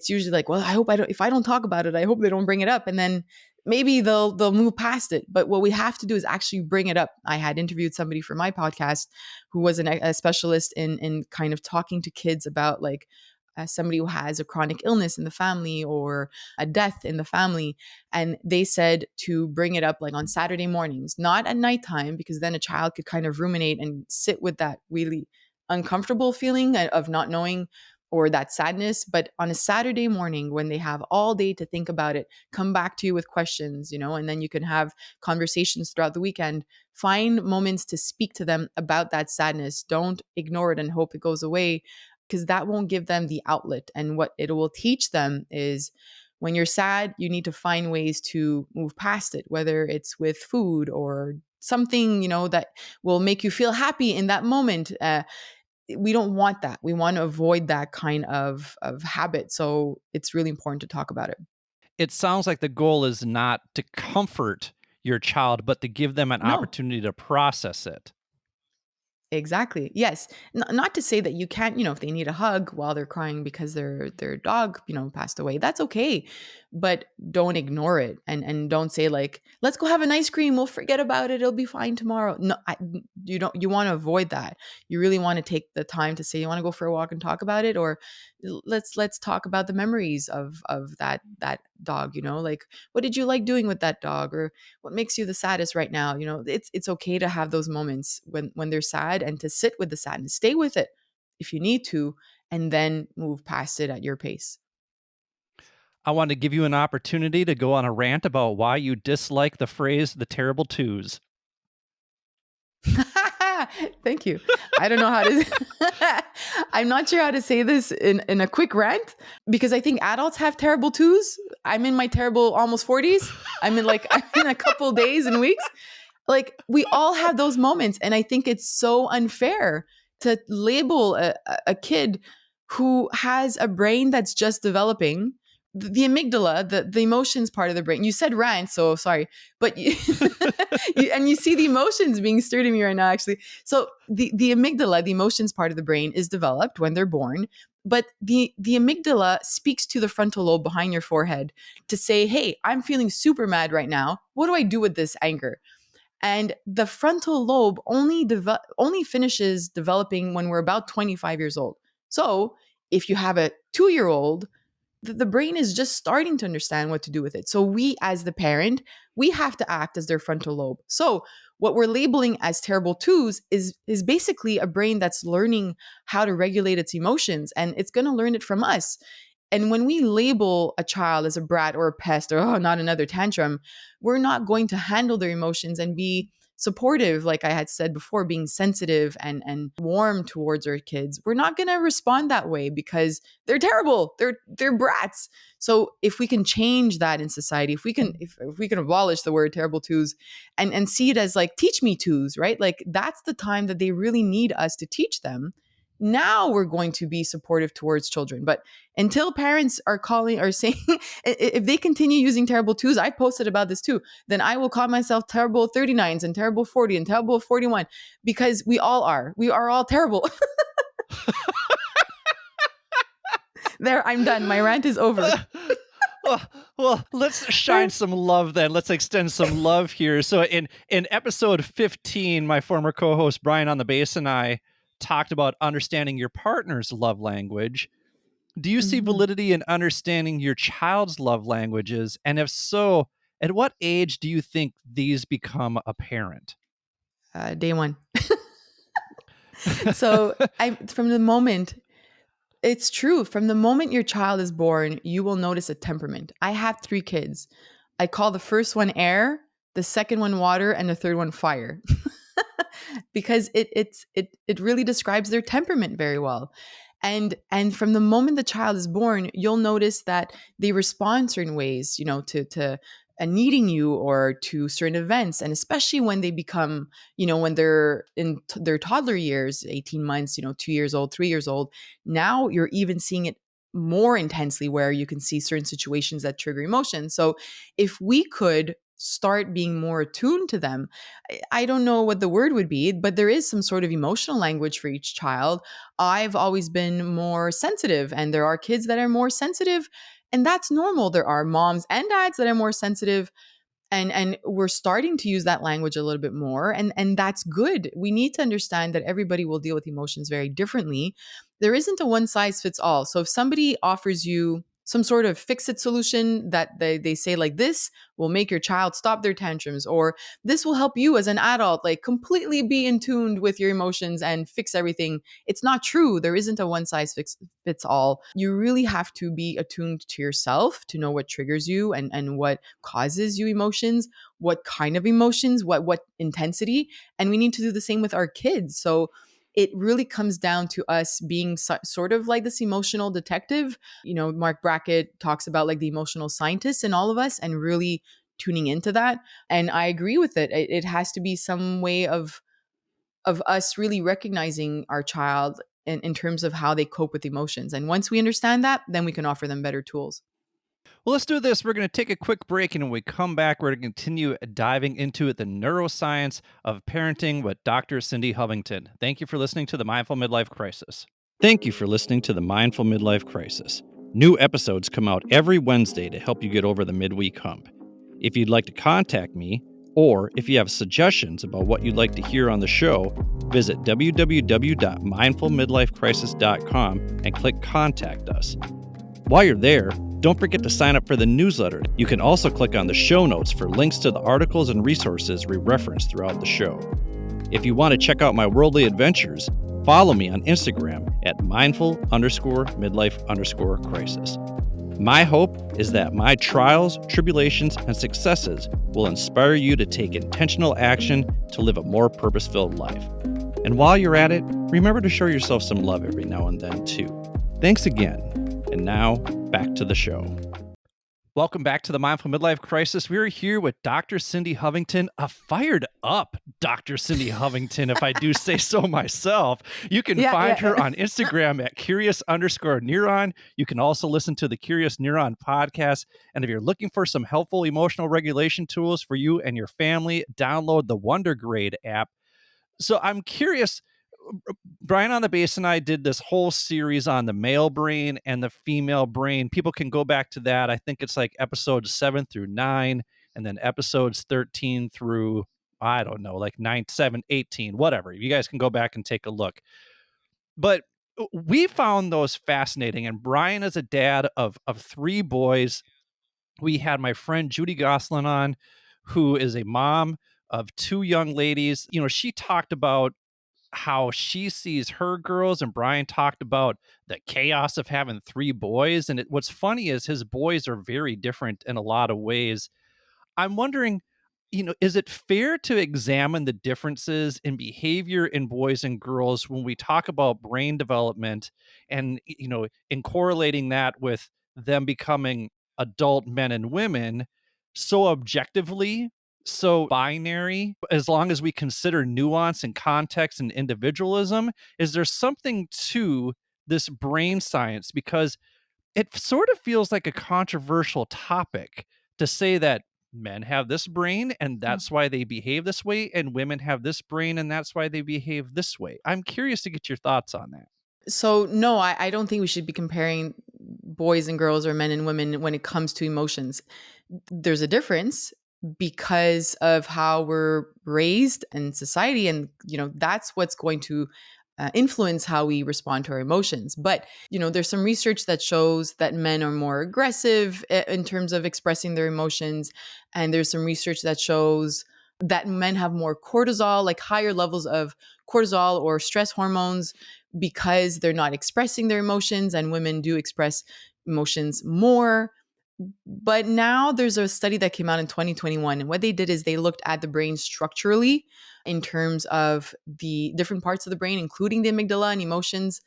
usually like, well, I hope I don't, if I don't talk about it, I hope they don't bring it up, and then maybe they'll move past it. But what we have to do is actually bring it up. I had interviewed somebody for my podcast who was a specialist in kind of talking to kids about like somebody who has a chronic illness in the family or a death in the family. And they said to bring it up like on Saturday mornings, not at nighttime, because then a child could kind of ruminate and sit with that really uncomfortable feeling of not knowing or that sadness. But on a Saturday morning, when they have all day to think about it, come back to you with questions, and then you can have conversations throughout the weekend. Find moments to speak to them about that sadness. Don't ignore it and hope it goes away, because that won't give them the outlet. And what it will teach them is when you're sad, you need to find ways to move past it, whether it's with food or something, that will make you feel happy in that moment. We don't want that. We want to avoid that kind of habit. So it's really important to talk about it. It sounds like the goal is not to comfort your child, but to give them an No. opportunity to process it. Exactly. Yes. Not to say that you can't, if they need a hug while they're crying because their dog, passed away, that's okay. But don't ignore it, and don't say like, let's go have an ice cream, we'll forget about it, it'll be fine tomorrow. No, you want to avoid that. You really want to take the time to say, you want to go for a walk and talk about it, or let's talk about the memories of that dog, like what did you like doing with that dog, or what makes you the saddest right now. It's okay to have those moments when they're sad and to sit with the sadness, stay with it if you need to, and then move past it at your pace. I want to give you an opportunity to go on a rant about why you dislike the phrase the terrible twos. Thank you. I don't know how to I'm not sure how to say this in a quick rant, because I think adults have terrible twos. I'm in my terrible almost 40s. I'm in a couple days and weeks. Like, we all have those moments, and I think it's so unfair to label a kid who has a brain that's just developing. The amygdala, the emotions part of the brain. You said rant, so sorry, but you see the emotions being stirred in me right now, actually. So the amygdala, the emotions part of the brain, is developed when they're born, but the amygdala speaks to the frontal lobe behind your forehead to say, hey, I'm feeling super mad right now. What do I do with this anger? And the frontal lobe only finishes developing when we're about 25 years old. So if you have a 2-year-old, the brain is just starting to understand what to do with it. So we, as the parent, we have to act as their frontal lobe. So what we're labeling as terrible twos is basically a brain that's learning how to regulate its emotions, and it's going to learn it from us. And when we label a child as a brat or a pest or, oh, not another tantrum, we're not going to handle their emotions and be supportive, like I had said before, being sensitive and warm towards our kids. We're not going to respond that way because they're terrible. They're brats. So if we can change that in society, if we can abolish the word terrible twos and see it as like teach me twos, right? Like that's the time that they really need us to teach them. Now we're going to be supportive towards children. But until parents are calling or saying, if they continue using terrible twos, I posted about this too, then I will call myself terrible 39s and terrible 40 and terrible 41, because we all are. We are all terrible. There, I'm done. My rant is over. Well, let's shine some love then. Let's extend some love here. So in episode 15, my former co-host Brian on the bass and I talked about understanding your partner's love language. Do you see validity in understanding your child's love languages? And if so, at what age do you think these become apparent? Day one. So from the moment, it's true. From the moment your child is born, you will notice a temperament. I have 3 kids. I call the first one air, the second one water, and the third one fire. because it really describes their temperament very well. And from the moment the child is born, you'll notice that they respond certain ways, to needing you or to certain events. And especially when they become, when they're in their toddler years, 18 months, 2 years old, 3 years old, now you're even seeing it more intensely, where you can see certain situations that trigger emotions. So if we could start being more attuned to them, I don't know what the word would be, but there is some sort of emotional language for each child. I've always been more sensitive, and there are kids that are more sensitive, and that's normal. There are moms and dads that are more sensitive, and we're starting to use that language a little bit more, and that's good. We need to understand that everybody will deal with emotions very differently. There isn't a one size fits all. So if somebody offers you some sort of fix it solution that they say, like, this will make your child stop their tantrums, or this will help you as an adult like completely be in tune with your emotions and fix everything, it's not true. There isn't a one size fits all. You really have to be attuned to yourself to know what triggers you and what causes you emotions, what kind of emotions, what intensity. And we need to do the same with our kids. So it really comes down to us being sort of like this emotional detective. Mark Brackett talks about like the emotional scientist in all of us, and really tuning into that. And I agree with it. It has to be some way of us really recognizing our child in terms of how they cope with emotions. And once we understand that, then we can offer them better tools. Well, let's do this. We're going to take a quick break, and when we come back, we're going to continue diving into the neuroscience of parenting with Dr. Cindy Hovington. Thank you for listening to the Mindful Midlife Crisis. Thank you for listening to the Mindful Midlife Crisis. New episodes come out every Wednesday to help you get over the midweek hump. If you'd like to contact me, or if you have suggestions about what you'd like to hear on the show, visit www.mindfulmidlifecrisis.com and click Contact Us. While you're there, don't forget to sign up for the newsletter. You can also click on the show notes for links to the articles and resources we reference throughout the show. If you want to check out my worldly adventures, follow me on Instagram at mindful_midlife_crisis. My hope is that my trials, tribulations, and successes will inspire you to take intentional action to live a more purpose-filled life. And while you're at it, remember to show yourself some love every now and then, too. Thanks again. And now, back to the show. Welcome back to the Mindful Midlife Crisis. We're here with Dr. Cindy Hovington, a fired up Dr. Cindy Hovington, if I do say so myself. You can find her on Instagram at Curious_Neuron. You can also listen to the Curious Neuron Podcast. And if you're looking for some helpful emotional regulation tools for you and your family, download the Wondergrade app. So I'm curious, Brian on the Bass and I did this whole series on the male brain and the female brain. People can go back to that. I think it's like episodes 7 through 9, and then episodes 13 through, I don't know, like 9, 7, 18, whatever. You guys can go back and take a look. But we found those fascinating. And Brian is a dad of 3 boys. We had my friend Judy Goslin on, who is a mom of 2 young ladies. She talked about how she sees her girls, and Brian talked about the chaos of having 3 boys. And what's funny is his boys are very different in a lot of ways. I'm wondering, is it fair to examine the differences in behavior in boys and girls when we talk about brain development and, in correlating that with them becoming adult men and women so objectively, so binary, as long as we consider nuance and context and individualism? Is there something to this brain science? Because it sort of feels like a controversial topic to say that men have this brain and that's why they behave this way, and women have this brain and that's why they behave this way. I'm curious to get your thoughts on that. So no, I don't think we should be comparing boys and girls or men and women when it comes to emotions. There's a difference because of how we're raised in society, and that's what's going to influence how we respond to our emotions. But there's some research that shows that men are more aggressive in terms of expressing their emotions, and there's some research that shows that men have more cortisol, like higher levels of cortisol or stress hormones, because they're not expressing their emotions, and women do express emotions more. But now there's a study that came out in 2021. And what they did is they looked at the brain structurally in terms of the different parts of the brain, including the amygdala and emotions.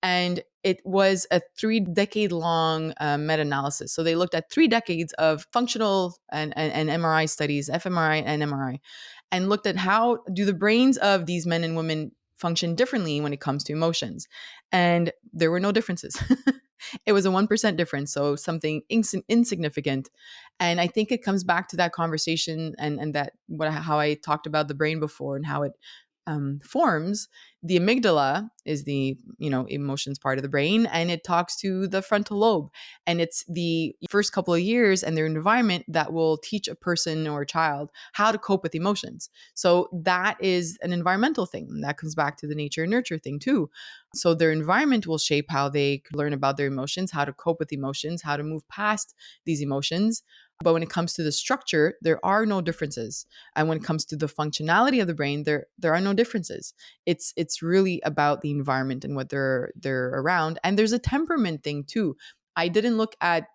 And it was a 3 decade long meta analysis. So they looked at 3 decades of functional and MRI studies, fMRI and MRI, and looked at how do the brains of these men and women function differently when it comes to emotions. And there were no differences. It was a 1% difference, so something insignificant. And I think it comes back to that conversation and that how I talked about the brain before and how it forms. The amygdala is the emotions part of the brain, and it talks to the frontal lobe, and it's the first couple of years and their environment that will teach a person or a child how to cope with emotions. So that is an environmental thing, and that comes back to the nature and nurture thing too. So their environment will shape how they learn about their emotions, how to cope with emotions, how to move past these emotions. But when it comes to the structure, there are no differences. And when it comes to the functionality of the brain, there are no differences. It's really about the environment and what they're around. And there's a temperament thing too. I didn't look at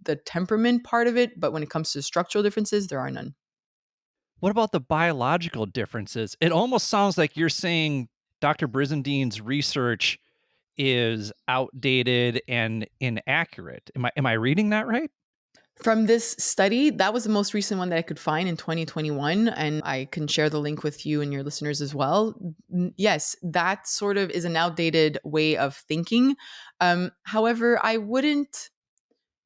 the temperament part of it, but when it comes to structural differences, there are none. What about the biological differences? It almost sounds like you're saying Dr. Brisendine's research is outdated and inaccurate. Am I reading that right? From this study, that was the most recent one that I could find in 2021, and I can share the link with you and your listeners as well. Yes, that sort of is an outdated way of thinking. However, I wouldn't.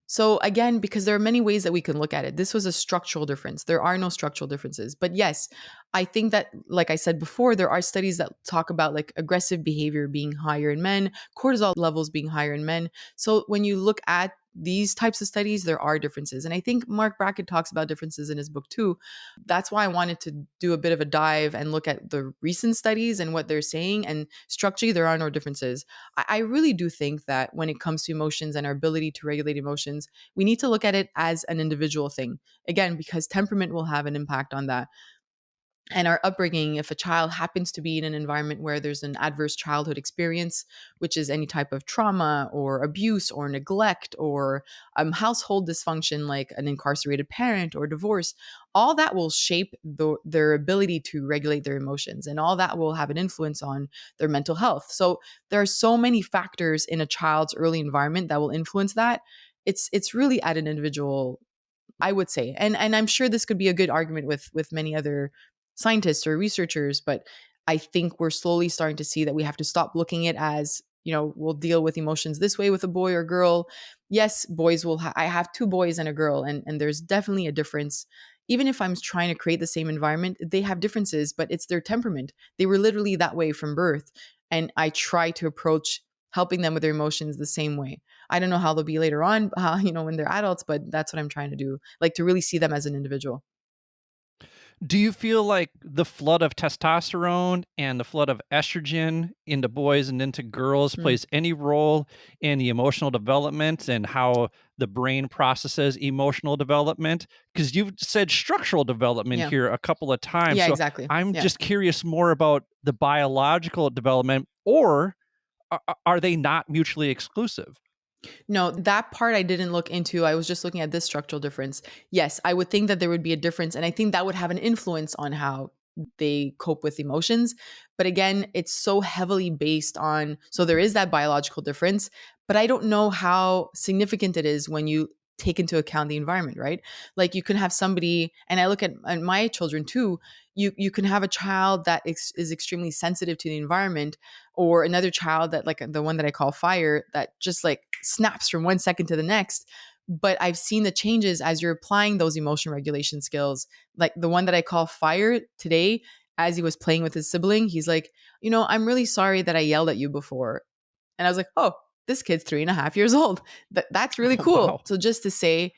So again, because there are many ways that we can look at it, this was a structural difference. There are no structural differences. But yes, I think that, like I said before, there are studies that talk about like aggressive behavior being higher in men, cortisol levels being higher in men. So when you look at these types of studies, there are differences. And I think Mark Brackett talks about differences in his book too. That's why I wanted to do a bit of a dive and look at the recent studies and what they're saying. And structurally, there are no differences. I really do think that when it comes to emotions and our ability to regulate emotions, we need to look at it as an individual thing. Again, because temperament will have an impact on that, and our upbringing. If a child happens to be in an environment where there's an adverse childhood experience, which is any type of trauma or abuse or neglect or household dysfunction like an incarcerated parent or divorce, all that will shape their ability to regulate their emotions, and all that will have an influence on their mental health. So there are so many factors in a child's early environment that will influence that. It's really at an individual, I would say. And I'm sure this could be a good argument with many other scientists or researchers, but I think we're slowly starting to see that we have to stop looking at it as, we'll deal with emotions this way with a boy or girl. Yes, boys will I have two boys and a girl, and there's definitely a difference. Even if I'm trying to create the same environment, they have differences, but it's their temperament. They were literally that way from birth. And I try to approach helping them with their emotions the same way. I don't know how they'll be later on, when they're adults, but that's what I'm trying to do, like to really see them as an individual. Do you feel like the flood of testosterone and the flood of estrogen into boys and into girls Mm, plays any role in the emotional development and how the brain processes emotional development? Because you've said structural development yeah. here a couple of times. Yeah, So exactly. I'm Yeah. just curious more about the biological development, or are they not mutually exclusive? No, that part I didn't look into. I was just looking at this structural difference. Yes, I would think that there would be a difference. And I think that would have an influence on how they cope with emotions. But again, it's so heavily based on, so there is that biological difference, but I don't know how significant it is when you take into account the environment, right? Like you can have somebody, and I look at my children too. You can have a child that is extremely sensitive to the environment, or another child that, like the one that I call fire, that just like snaps from 1 second to the next. But I've seen the changes as you're applying those emotion regulation skills. Like the one that I call fire today, as he was playing with his sibling, he's like, I'm really sorry that I yelled at you before. And I was like, oh, this kid's 3.5 years old. That's really Oh, cool. wow. So just to say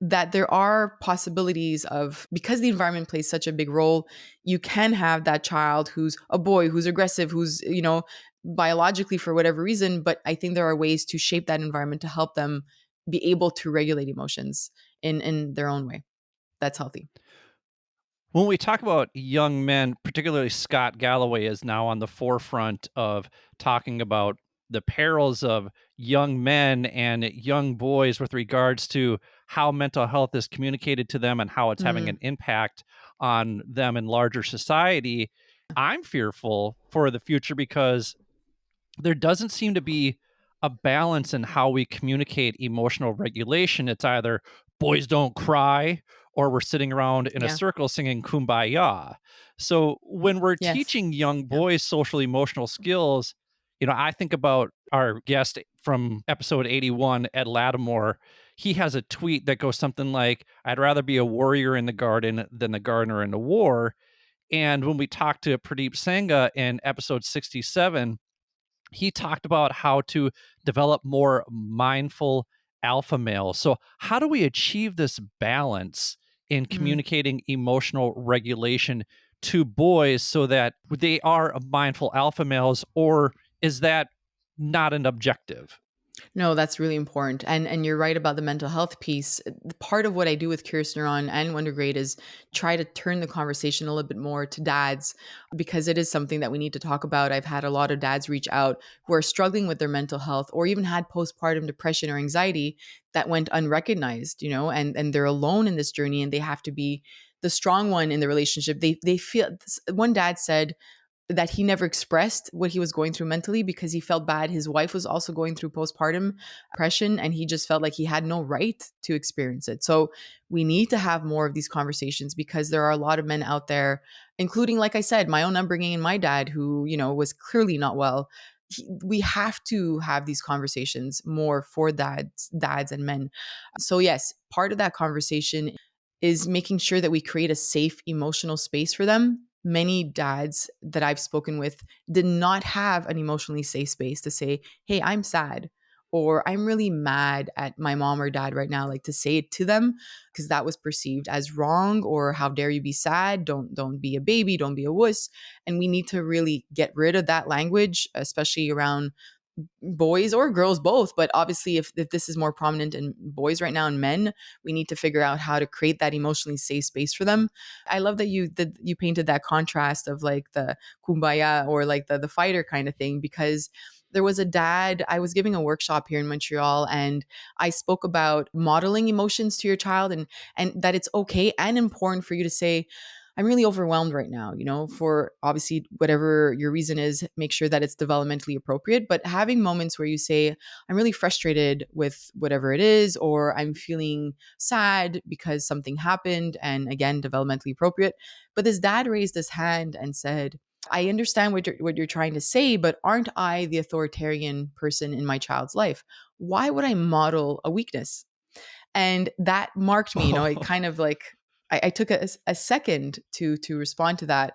that there are possibilities of, because the environment plays such a big role, you can have that child who's a boy, who's aggressive, who's, biologically for whatever reason. But I think there are ways to shape that environment to help them be able to regulate emotions in their own way. That's healthy. When we talk about young men, particularly Scott Galloway is now on the forefront of talking about the perils of young men and young boys with regards to how mental health is communicated to them and how it's having Mm, an impact on them in larger society. I'm fearful for the future because there doesn't seem to be a balance in how we communicate emotional regulation. It's either boys don't cry or we're sitting around in a yeah. circle singing kumbaya. So when we're Yes. teaching young Yeah. boys social emotional skills, I think about our guest from episode 81, Ed Lattimore. He has a tweet that goes something like, I'd rather be a warrior in the garden than the gardener in the war. And when we talked to Pradeep Sangha in episode 67, he talked about how to develop more mindful alpha males. So, how do we achieve this balance in Mm. communicating emotional regulation to boys so that they are mindful alpha males, or is that not an objective? No, that's really important. And you're right about the mental health piece. Part of what I do with Curious Neuron and Wondergrade is try to turn the conversation a little bit more to dads because it is something that we need to talk about. I've had a lot of dads reach out who are struggling with their mental health or even had postpartum depression or anxiety that went unrecognized, and they're alone in this journey and they have to be the strong one in the relationship. They feel one dad said that he never expressed what he was going through mentally because he felt bad. His wife was also going through postpartum depression and he just felt like he had no right to experience it. So we need to have more of these conversations because there are a lot of men out there, including, like I said, my own upbringing and my dad, who, was clearly not well. We have to have these conversations more for dads and men. So yes, part of that conversation is making sure that we create a safe emotional space for them. Many dads that I've spoken with did not have an emotionally safe space to say, "Hey, I'm sad," or "I'm really mad at my mom or dad right now," like to say it to them because that was perceived as wrong, or "How dare you be sad? Don't be a baby, don't be a wuss." And we need to really get rid of that language, especially around boys or girls both, but obviously if this is more prominent in boys right now and men, we need to figure out how to create that emotionally safe space for them. I love that you painted that contrast of like the kumbaya or like the fighter kind of thing, because there was a dad, I was giving a workshop here in Montreal and I spoke about modeling emotions to your child, and that it's okay and important for you to say, "I'm really overwhelmed right now," for obviously whatever your reason is, make sure that it's developmentally appropriate. But having moments where you say, "I'm really frustrated with whatever it is," or "I'm feeling sad because something happened," and again, developmentally appropriate. But this dad raised his hand and said, "I understand what you're trying to say, but aren't I the authoritarian person in my child's life? Why would I model a weakness?" And that marked me. It kind of like I took a second to respond to that,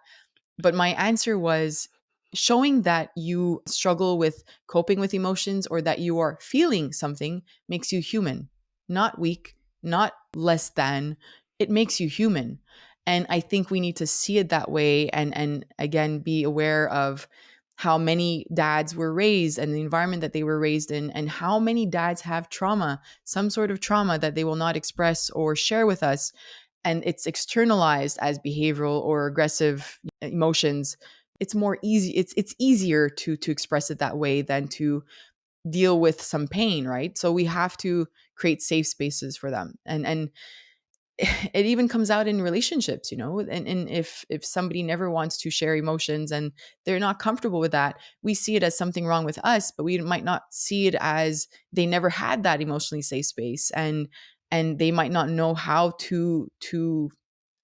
but my answer was showing that you struggle with coping with emotions or that you are feeling something makes you human, not weak, not less than. It makes you human. And I think we need to see it that way, and again be aware of how many dads were raised and the environment that they were raised in, and how many dads have trauma, some sort of trauma that they will not express or share with us, and it's externalized as behavioral or aggressive emotions. It's more easy, it's easier to express it that way than to deal with some pain, right? So we have to create safe spaces for them, and it even comes out in relationships, and if somebody never wants to share emotions and they're not comfortable with that, we see it as something wrong with us, but we might not see it as they never had that emotionally safe space, and they might not know how to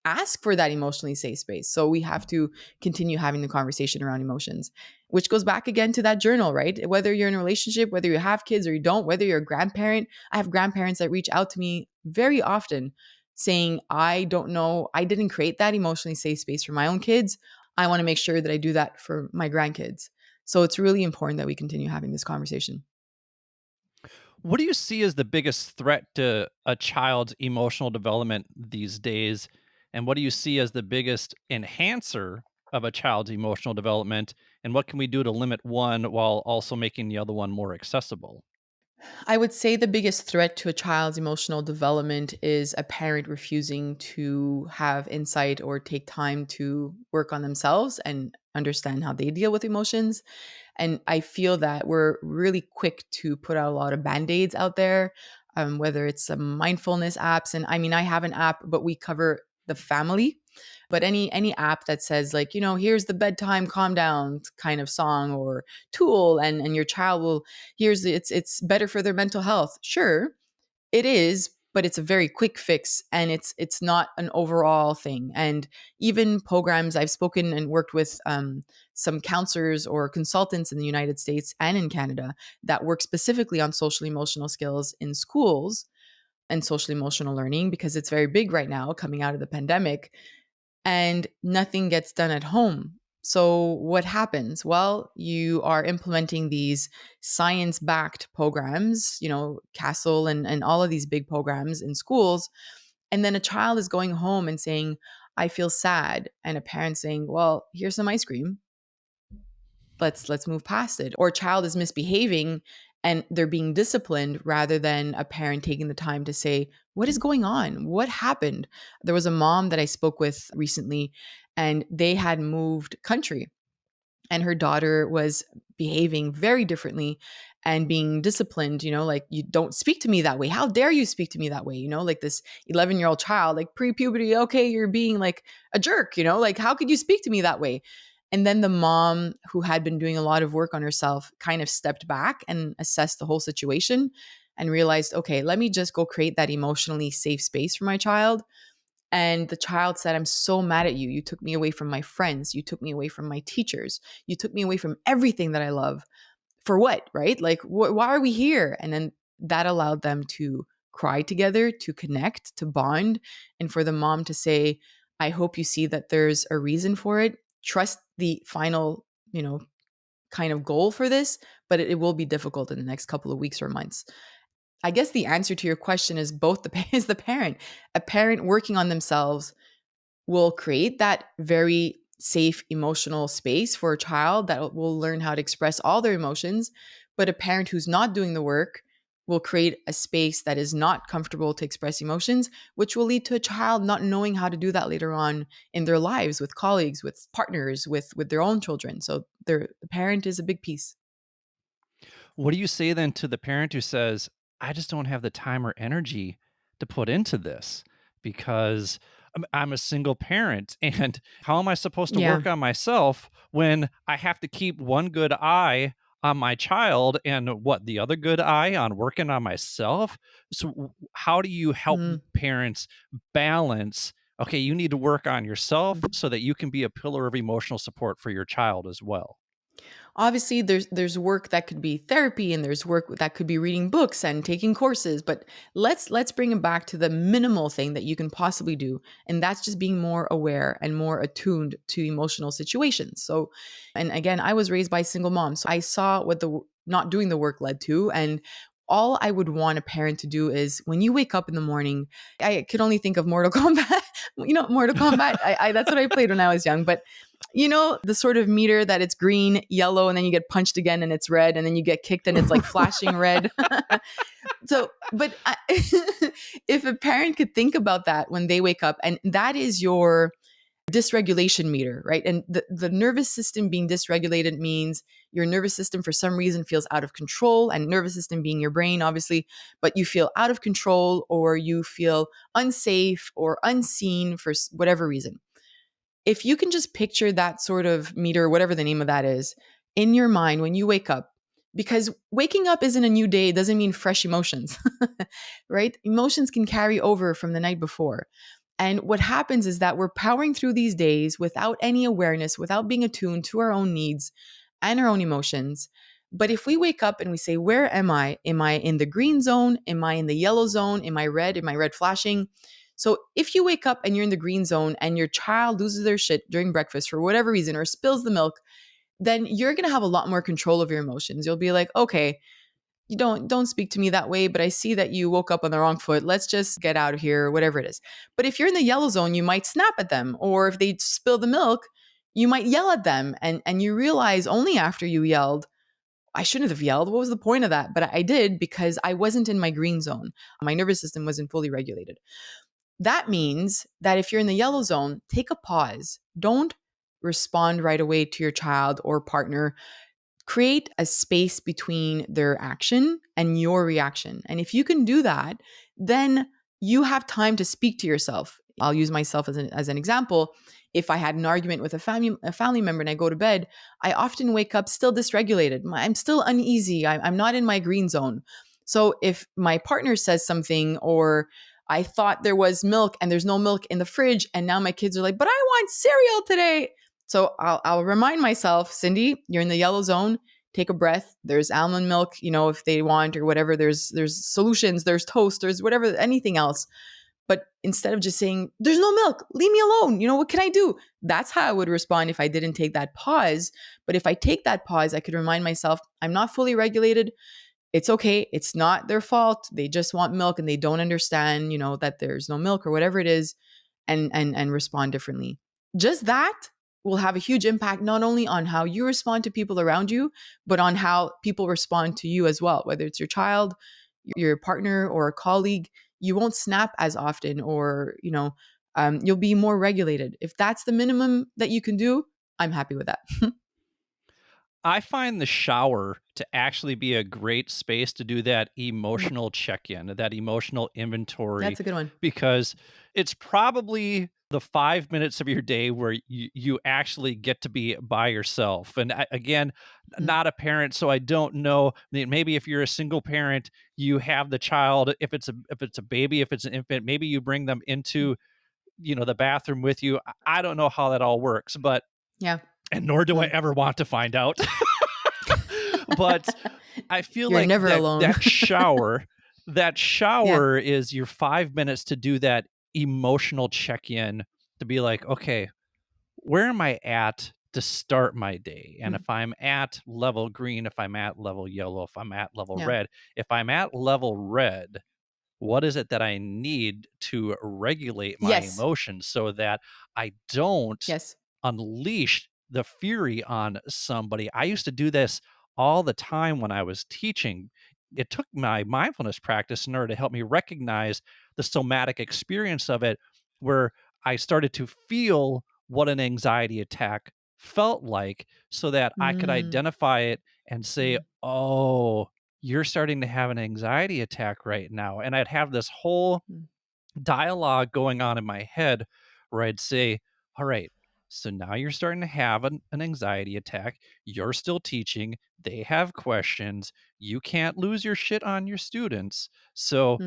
ask for that emotionally safe space. So we have to continue having the conversation around emotions, which goes back again to that journal, right? Whether you're in a relationship, whether you have kids or you don't, whether you're a grandparent. I have grandparents that reach out to me very often saying, "I don't know, I didn't create that emotionally safe space for my own kids. I want to make sure that I do that for my grandkids." So it's really important that we continue having this conversation. What do you see as the biggest threat to a child's emotional development these days? And what do you see as the biggest enhancer of a child's emotional development? And what can we do to limit one while also making the other one more accessible? I would say the biggest threat to a child's emotional development is a parent refusing to have insight or take time to work on themselves and understand how they deal with emotions. And I feel that we're really quick to put out a lot of band-aids out there, whether it's some mindfulness apps. And I mean, I have an app, but we cover the family. But any app that says like, here's the bedtime calm down kind of song or tool, and your child will, it's better for their mental health. Sure, it is, but it's a very quick fix, and it's not an overall thing. And even programs, I've spoken and worked with some counselors or consultants in the United States and in Canada that work specifically on social emotional skills in schools and social emotional learning, because it's very big right now coming out of the pandemic, and nothing gets done at home. So what happens? Well, you are implementing these science-backed programs, Castle and all of these big programs in schools. And then a child is going home and saying, I feel sad. And a parent saying, well, here's some ice cream. Let's move past it. Or a child is misbehaving and they're being disciplined, rather than a parent taking the time to say, what is going on? What happened? There was a mom that I spoke with recently, and they had moved country, and her daughter was behaving very differently and being disciplined, like, you don't speak to me that way. How dare you speak to me that way? Like this 11-year-old child, like pre-puberty, okay, you're being like a jerk, like, how could you speak to me that way? And then the mom, who had been doing a lot of work on herself, kind of stepped back and assessed the whole situation and realized, okay, let me just go create that emotionally safe space for my child. And the child said, I'm so mad at you. You took me away from my friends. You took me away from my teachers. You took me away from everything that I love. For what, right? Like, why are we here? And then that allowed them to cry together, to connect, to bond. And for the mom to say, I hope you see that there's a reason for it. Trust the final, kind of goal for this, but it will be difficult in the next couple of weeks or months. I guess the answer to your question is both is the parent. A parent working on themselves will create that very safe emotional space for a child that will learn how to express all their emotions. But a parent who's not doing the work will create a space that is not comfortable to express emotions, which will lead to a child not knowing how to do that later on in their lives, with colleagues, with partners, with their own children. So the parent is a big piece. What do you say then to the parent who says, I just don't have the time or energy to put into this because I'm a single parent, and how am I supposed to Yeah. work on myself when I have to keep one good eye on my child and what the other good eye on working on myself? So how do you help Mm. parents balance, okay, you need to work on yourself Mhm. so that you can be a pillar of emotional support for your child as well? Obviously, there's work that could be therapy, and there's work that could be reading books and taking courses, but let's bring it back to the minimal thing that you can possibly do, and that's just being more aware and more attuned to emotional situations. So, and again, I was raised by a single mom, so I saw what the not doing the work led to. And all I would want a parent to do is, when you wake up in the morning, I could only think of Mortal Kombat. Mortal Kombat. I that's what I played when I was young. But the sort of meter that it's green, yellow, and then you get punched again and it's red, and then you get kicked and it's like flashing red. So, but if a parent could think about that when they wake up, and that is your dysregulation meter, right? And the nervous system being dysregulated means your nervous system for some reason feels out of control, and nervous system being your brain, obviously, but you feel out of control, or you feel unsafe or unseen for whatever reason. If you can just picture that sort of meter, whatever the name of that is, in your mind when you wake up, because waking up isn't a new day, it doesn't mean fresh emotions, right? Emotions can carry over from the night before. And what happens is that we're powering through these days without any awareness, without being attuned to our own needs and our own emotions. But if we wake up and we say, where am I? Am I in the green zone? Am I in the yellow zone? Am I red? Am I red flashing? So if you wake up and you're in the green zone and your child loses their shit during breakfast for whatever reason, or spills the milk, then you're going to have a lot more control of your emotions. You'll be like, okay, you don't speak to me that way, but I see that you woke up on the wrong foot. Let's just get out of here, whatever it is. But if you're in the yellow zone, you might snap at them, or if they spill the milk, you might yell at them, and you realize only after you yelled, I shouldn't have yelled. What was the point of that? But I did, because I wasn't in my green zone. My nervous system wasn't fully regulated. That means that if you're in the yellow zone, take a pause. Don't respond right away to your child or partner. create a space between their action and your reaction. And if you can do that, then you have time to speak to yourself. I'll use myself as an example. If I had an argument with a family member and I go to bed, I often wake up still dysregulated. I'm still uneasy. I'm not in my green zone. So if my partner says something, or I thought there was milk and there's no milk in the fridge, and now my kids are like, but I want cereal today. So I'll remind myself, Cindy, you're in the yellow zone. Take a breath. There's almond milk, if they want, or whatever. There's solutions, there's toast, there's whatever, anything else. But instead of just saying, there's no milk, leave me alone. What can I do? That's how I would respond if I didn't take that pause. But if I take that pause, I could remind myself, I'm not fully regulated. It's okay. It's not their fault. They just want milk and they don't understand, that there's no milk or whatever it is, and respond differently. Just that will have a huge impact, not only on how you respond to people around you, but on how people respond to you as well, whether it's your child, your partner, or a colleague. You won't snap as often, or, you'll be more regulated. If that's the minimum that you can do, I'm happy with that. I find the shower to actually be a great space to do that emotional check-in, that emotional inventory, That's a good one. because it's probably the 5 minutes of your day where you actually get to be by yourself. And again, not a parent, so I don't know. Maybe if you're a single parent, you have the child. If it's a baby, if it's an infant, maybe you bring them into the bathroom with you. I don't know how that all works, but Yeah. and nor do I ever want to find out. But I feel You're like never alone. that shower is your 5 minutes to do that emotional check-in, to be like, okay, where am I at to start my day? And if I'm at level green, if I'm at level yellow, if I'm at level red, if I'm at level red, what is it that I need to regulate my emotions so that I don't unleash the fury on somebody? I used to do this all the time when I was teaching. It took my mindfulness practice in order to help me recognize the somatic experience of it, where I started to feel what an anxiety attack felt like, so that I could identify it and say, oh, you're starting to have an anxiety attack right now. And I'd have this whole dialogue going on in my head where I'd say, all right, so now you're starting to have an anxiety attack. You're still teaching. They have questions. You can't lose your shit on your students. So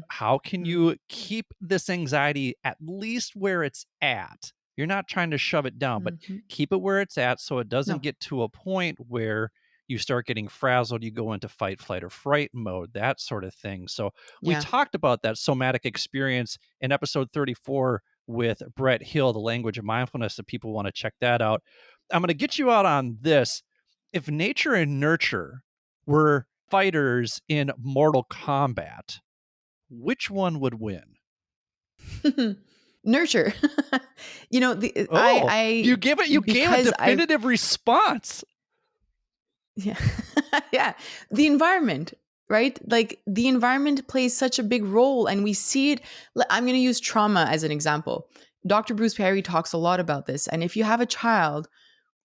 how can you keep this anxiety at least where it's at? You're not trying to shove it down, but keep it where it's at, so it doesn't get to a point where you start getting frazzled, you go into fight, flight, or fright mode, that sort of thing. So we talked about that somatic experience in episode 34 with Brett Hill, The Language of Mindfulness, if people want to check that out. I'm going to get you out on this. If nature and nurture were fighters in Mortal Kombat, which one would win? Nurture. You gave a definitive response. Yeah. Yeah. The environment, right? Like, the environment plays such a big role, and we see it. I'm going to use trauma as an example. Dr. Bruce Perry talks a lot about this. And if you have a child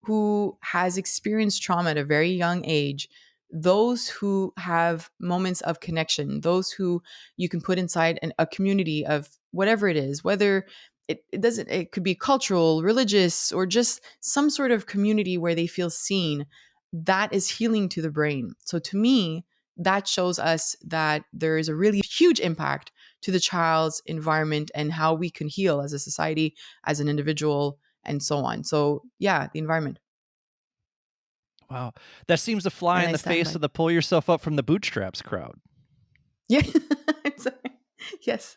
who has experienced trauma at a very young age, those who have moments of connection, those who you can put inside a community of whatever it is, whether it could be cultural, religious, or just some sort of community where they feel seen, that is healing to the brain. So to me, that shows us that there is a really huge impact to the child's environment and how we can heal as a society, as an individual, and so on. So yeah, the environment. Wow. That seems to fly in the face of the pull yourself up from the bootstraps crowd. Yeah. Yes.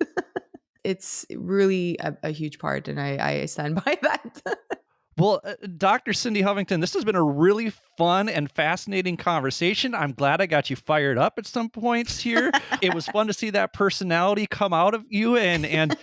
It's really a huge part, and I stand by that. Well, Dr. Cindy Hovington, this has been a really fun and fascinating conversation. I'm glad I got you fired up at some points here. It was fun to see that personality come out of you, and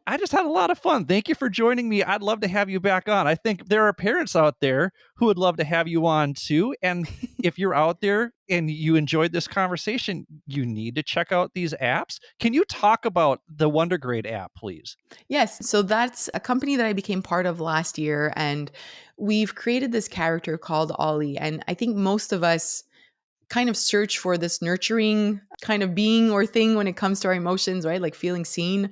I just had a lot of fun. Thank you for joining me. I'd love to have you back on. I think there are parents out there who would love to have you on too. And if you're out there and you enjoyed this conversation, you need to check out these apps. Can you talk about the Wondergrade app, please? Yes. So that's a company that I became part of last year. And we've created this character called Ollie. And I think most of us kind of search for this nurturing kind of being or thing when it comes to our emotions, right? Like feeling seen.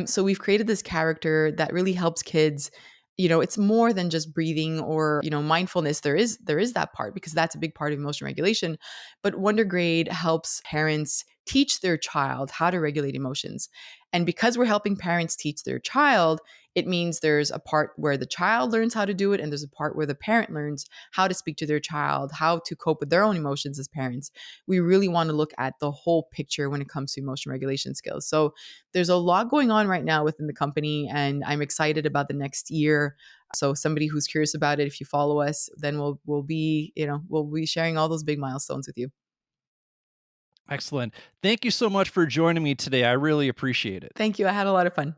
So we've created this character that really helps kids. It's more than just breathing or mindfulness. There is that part because that's a big part of emotion regulation. But Wondergrade helps parents teach their child how to regulate emotions. And because we're helping parents teach their child, it means there's a part where the child learns how to do it, and there's a part where the parent learns how to speak to their child, how to cope with their own emotions as parents. We really want to look at the whole picture when it comes to emotion regulation skills. So there's a lot going on right now within the company, and I'm excited about the next year. So somebody who's curious about it, if you follow us, then we'll be sharing all those big milestones with you. Excellent. Thank you so much for joining me today. I really appreciate it. Thank you. I had a lot of fun.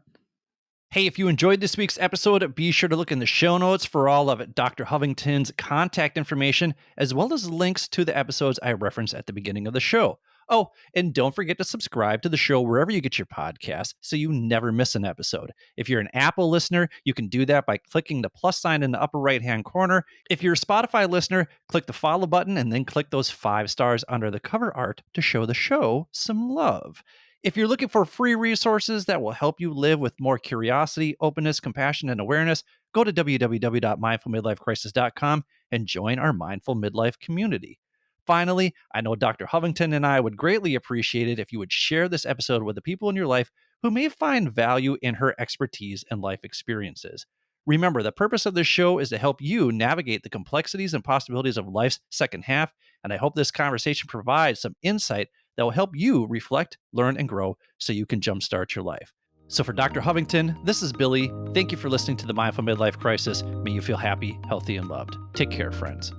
Hey, if you enjoyed this week's episode, be sure to look in the show notes for all of Dr. Hovington's contact information, as well as links to the episodes I referenced at the beginning of the show. Oh, and don't forget to subscribe to the show wherever you get your podcasts so you never miss an episode. If you're an Apple listener, you can do that by clicking the plus sign in the upper right-hand corner. If you're a Spotify listener, click the follow button and then click those 5 stars under the cover art to show the show some love. If you're looking for free resources that will help you live with more curiosity, openness, compassion, and awareness, go to www.mindfulmidlifecrisis.com and join our Mindful Midlife community. Finally, I know Dr. Hovington and I would greatly appreciate it if you would share this episode with the people in your life who may find value in her expertise and life experiences. Remember, the purpose of this show is to help you navigate the complexities and possibilities of life's second half, and I hope this conversation provides some insight that will help you reflect, learn, and grow so you can jumpstart your life. So for Dr. Hovington, this is Billy. Thank you for listening to the Mindful Midlife Crisis. May you feel happy, healthy, and loved. Take care, friends.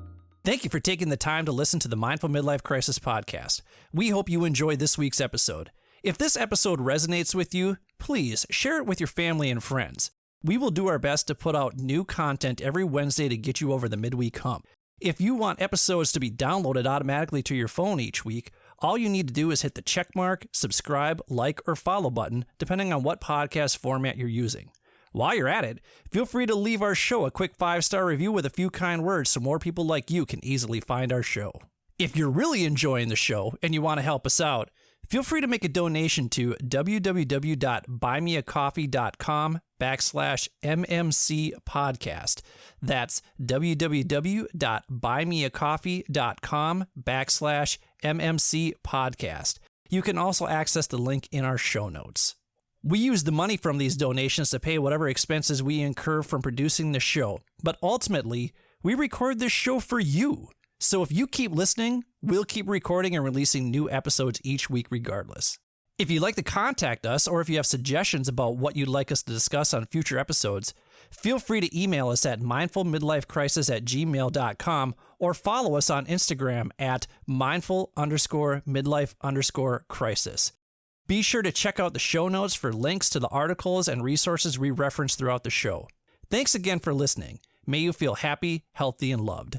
Thank you for taking the time to listen to the Mindful Midlife Crisis podcast. We hope you enjoyed this week's episode. If this episode resonates with you, please share it with your family and friends. We will do our best to put out new content every Wednesday to get you over the midweek hump. If you want episodes to be downloaded automatically to your phone each week, all you need to do is hit the checkmark, subscribe, like, or follow button, depending on what podcast format you're using. While you're at it, feel free to leave our show a quick 5-star review with a few kind words so more people like you can easily find our show. If you're really enjoying the show and you want to help us out, feel free to make a donation to www.buymeacoffee.com/MMC podcast. That's www.buymeacoffee.com/MMC podcast. You can also access the link in our show notes. We use the money from these donations to pay whatever expenses we incur from producing the show, but ultimately, we record this show for you. So if you keep listening, we'll keep recording and releasing new episodes each week regardless. If you'd like to contact us, or if you have suggestions about what you'd like us to discuss on future episodes, feel free to email us at mindfulmidlifecrisis@gmail.com or follow us on Instagram at mindful_midlife_crisis. Be sure to check out the show notes for links to the articles and resources we reference throughout the show. Thanks again for listening. May you feel happy, healthy, and loved.